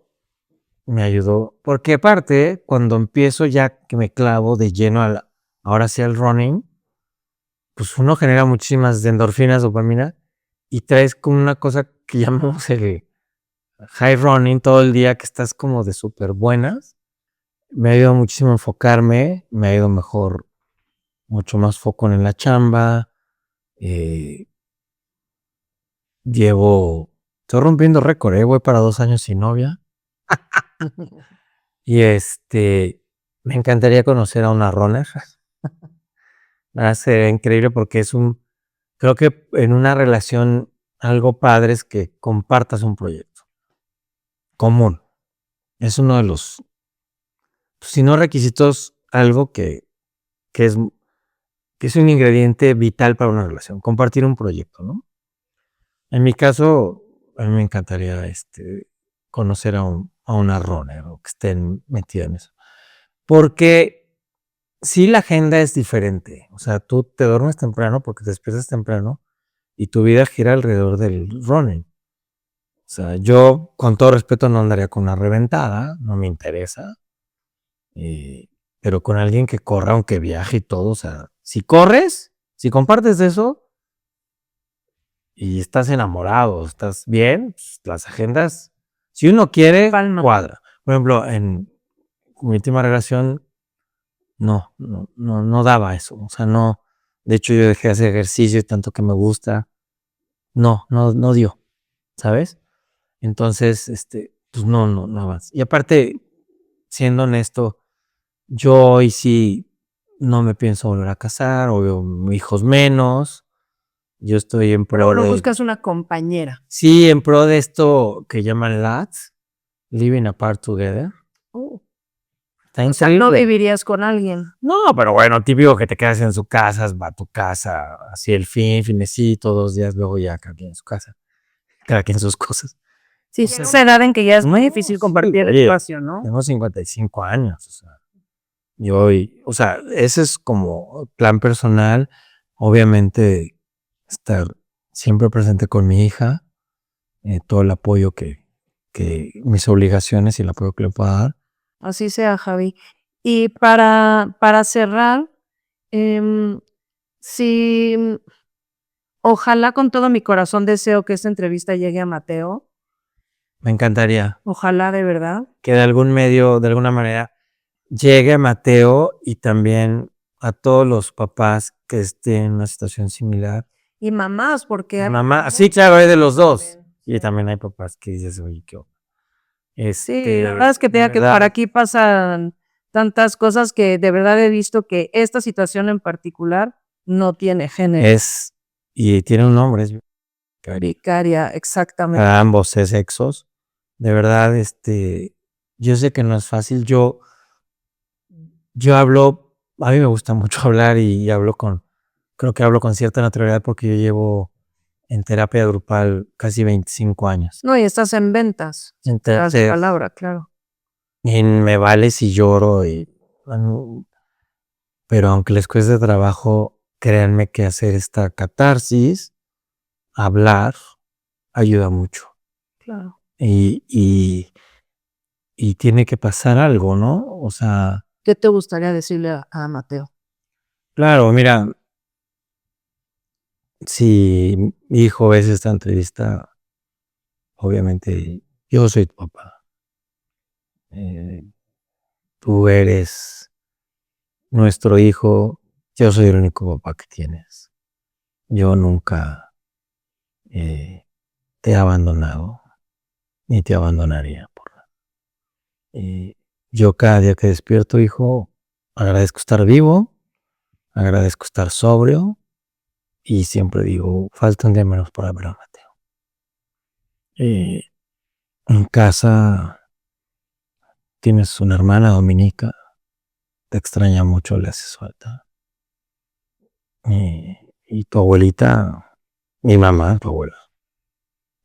Speaker 1: me ayudó, porque aparte, cuando empiezo ya que me clavo de lleno ahora sí al running, pues uno genera muchísimas endorfinas, dopamina, y traes como una cosa que llamamos el high running todo el día, que estás como de súper buenas. Me ha ayudado muchísimo a enfocarme, me ha ido mejor, mucho más foco en la chamba. Estoy rompiendo récord, voy para 2 años sin novia. Y me encantaría conocer a una runner. Me hace increíble porque creo que en una relación algo padre es que compartas un proyecto común. Es uno de los, si no requisitos, algo que es un ingrediente vital para una relación, compartir un proyecto, ¿no? En mi caso, a mí me encantaría conocer a una runner o que estén metida en eso. Porque sí, la agenda es diferente. O sea, tú te duermes temprano porque te despiertas temprano y tu vida gira alrededor del running. O sea, yo, con todo respeto, no andaría con una reventada, no me interesa. Pero con alguien que corra, aunque viaje y todo. O sea, si corres, si compartes eso y estás enamorado, estás bien, pues, las agendas, si uno quiere, cuadra. Por ejemplo, en mi última relación, no daba eso. O sea, no. De hecho, yo dejé de hacer ejercicio y tanto que me gusta. No dio, ¿sabes? Entonces, pues no avanza. Y aparte, siendo honesto, yo hoy sí no me pienso volver a casar, o veo hijos menos. Yo estoy en pro
Speaker 2: Pero
Speaker 1: de.
Speaker 2: buscas una compañera.
Speaker 1: Sí, en pro de esto que llaman LATS, Living Apart Together. Está
Speaker 2: No
Speaker 1: insalible.
Speaker 2: vivirías con alguien.
Speaker 1: No, pero bueno, típico que te quedas en su casa, va a tu casa, así el finecito, 2 días, luego ya cada quien en su casa, cada quien sus cosas.
Speaker 2: Sí,
Speaker 1: O sea,
Speaker 2: esa edad en que ya es muy
Speaker 1: no,
Speaker 2: difícil
Speaker 1: sí,
Speaker 2: compartir
Speaker 1: oye,
Speaker 2: espacio, ¿no?
Speaker 1: tengo 55 años, o sea, y hoy, o sea, ese es como plan personal, obviamente estar siempre presente con mi hija, todo el apoyo que mis obligaciones y el apoyo que le pueda dar.
Speaker 2: Así sea, Javi. Y para cerrar, em, sí, ojalá con todo mi corazón deseo que esta entrevista llegue a Mateo.
Speaker 1: Me encantaría
Speaker 2: Ojalá de verdad.
Speaker 1: que de algún medio, de alguna manera, llegue a Mateo y también a todos los papás que estén en una situación similar.
Speaker 2: Y mamás, porque
Speaker 1: Mamá, sí, claro, hay de los dos. Y también hay papás que dices, oye, qué onda.
Speaker 2: sí, la verdad es que
Speaker 1: De
Speaker 2: por
Speaker 1: verdad,
Speaker 2: aquí pasan tantas cosas que de verdad he visto que esta situación en particular no tiene género.
Speaker 1: y tiene un nombre, es
Speaker 2: Vicaria, exactamente.
Speaker 1: para ambos sexos. De verdad, yo sé que no es fácil. Yo hablo, a mí me gusta mucho hablar y creo que hablo con cierta naturalidad porque yo llevo en terapia grupal casi 25 años.
Speaker 2: No, y estás en ventas. Las
Speaker 1: Entonces,
Speaker 2: palabras, claro.
Speaker 1: y me vale si lloro pero aunque les cueste trabajo, créanme que hacer esta catarsis, hablar, ayuda mucho.
Speaker 2: Claro.
Speaker 1: Y tiene que pasar algo, ¿no? O sea,
Speaker 2: ¿Qué te gustaría decirle a Mateo?
Speaker 1: claro, mira, si mi hijo ves esta entrevista, obviamente yo soy tu papá. Eh, Tú eres nuestro hijo, yo soy el único papá que tienes. Yo nunca te he abandonado, ni te abandonaría. Yo cada día que despierto, hijo, agradezco estar vivo, agradezco estar sobrio y siempre digo, falta un día menos para ver a Mateo. En casa tienes una hermana, Dominica, te extraña mucho, le haces falta. Y tu abuelita, mi mamá, tu abuela,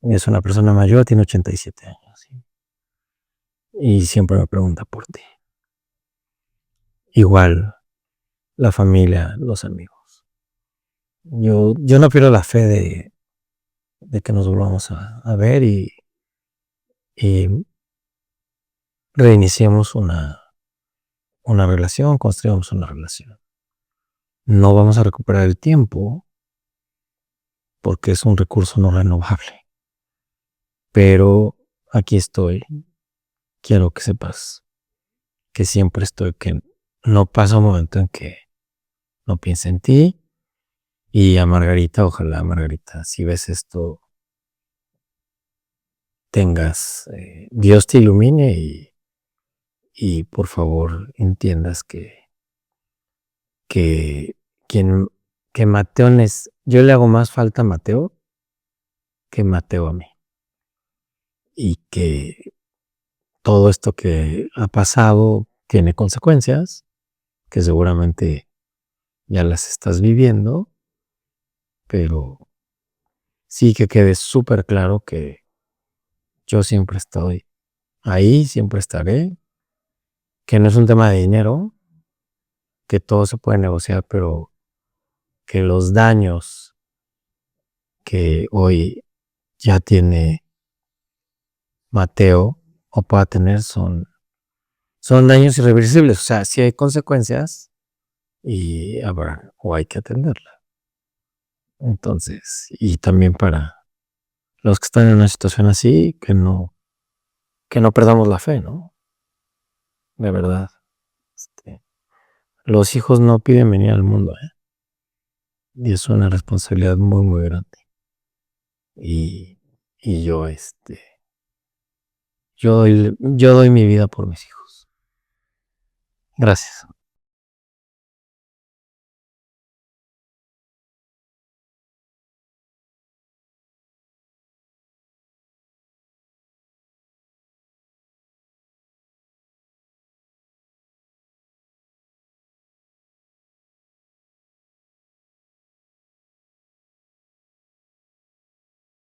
Speaker 1: es una persona mayor, tiene 87 años. ¿Sí? Y siempre me pregunta por ti. Igual la familia, los amigos. Yo no pierdo la fe de que nos volvamos a ver y reiniciemos una relación, construyamos una relación. No vamos a recuperar el tiempo porque es un recurso no renovable. Pero aquí estoy. Quiero que sepas que siempre estoy, que no pasa un momento en que no piense en ti. Y a Margarita, ojalá Margarita, si ves esto, tengas, Dios te ilumine y por favor entiendas que quien, que Mateo yo le hago más falta a Mateo que Mateo a mí. Y que todo esto que ha pasado tiene consecuencias, que seguramente ya las estás viviendo, pero sí que quede súper claro que yo siempre estoy ahí, siempre estaré, que no es un tema de dinero, que todo se puede negociar, pero que los daños que hoy ya tiene Mateo o pueda tener son daños irreversibles. O sea, sí hay consecuencias y habrá o hay que atenderlas. Entonces, y también para los que están en una situación así, que no perdamos la fe, ¿no? De verdad. Los hijos no piden venir al mundo, ¿eh? Y es una responsabilidad muy, muy grande. Y yo doy mi vida por mis hijos. Gracias.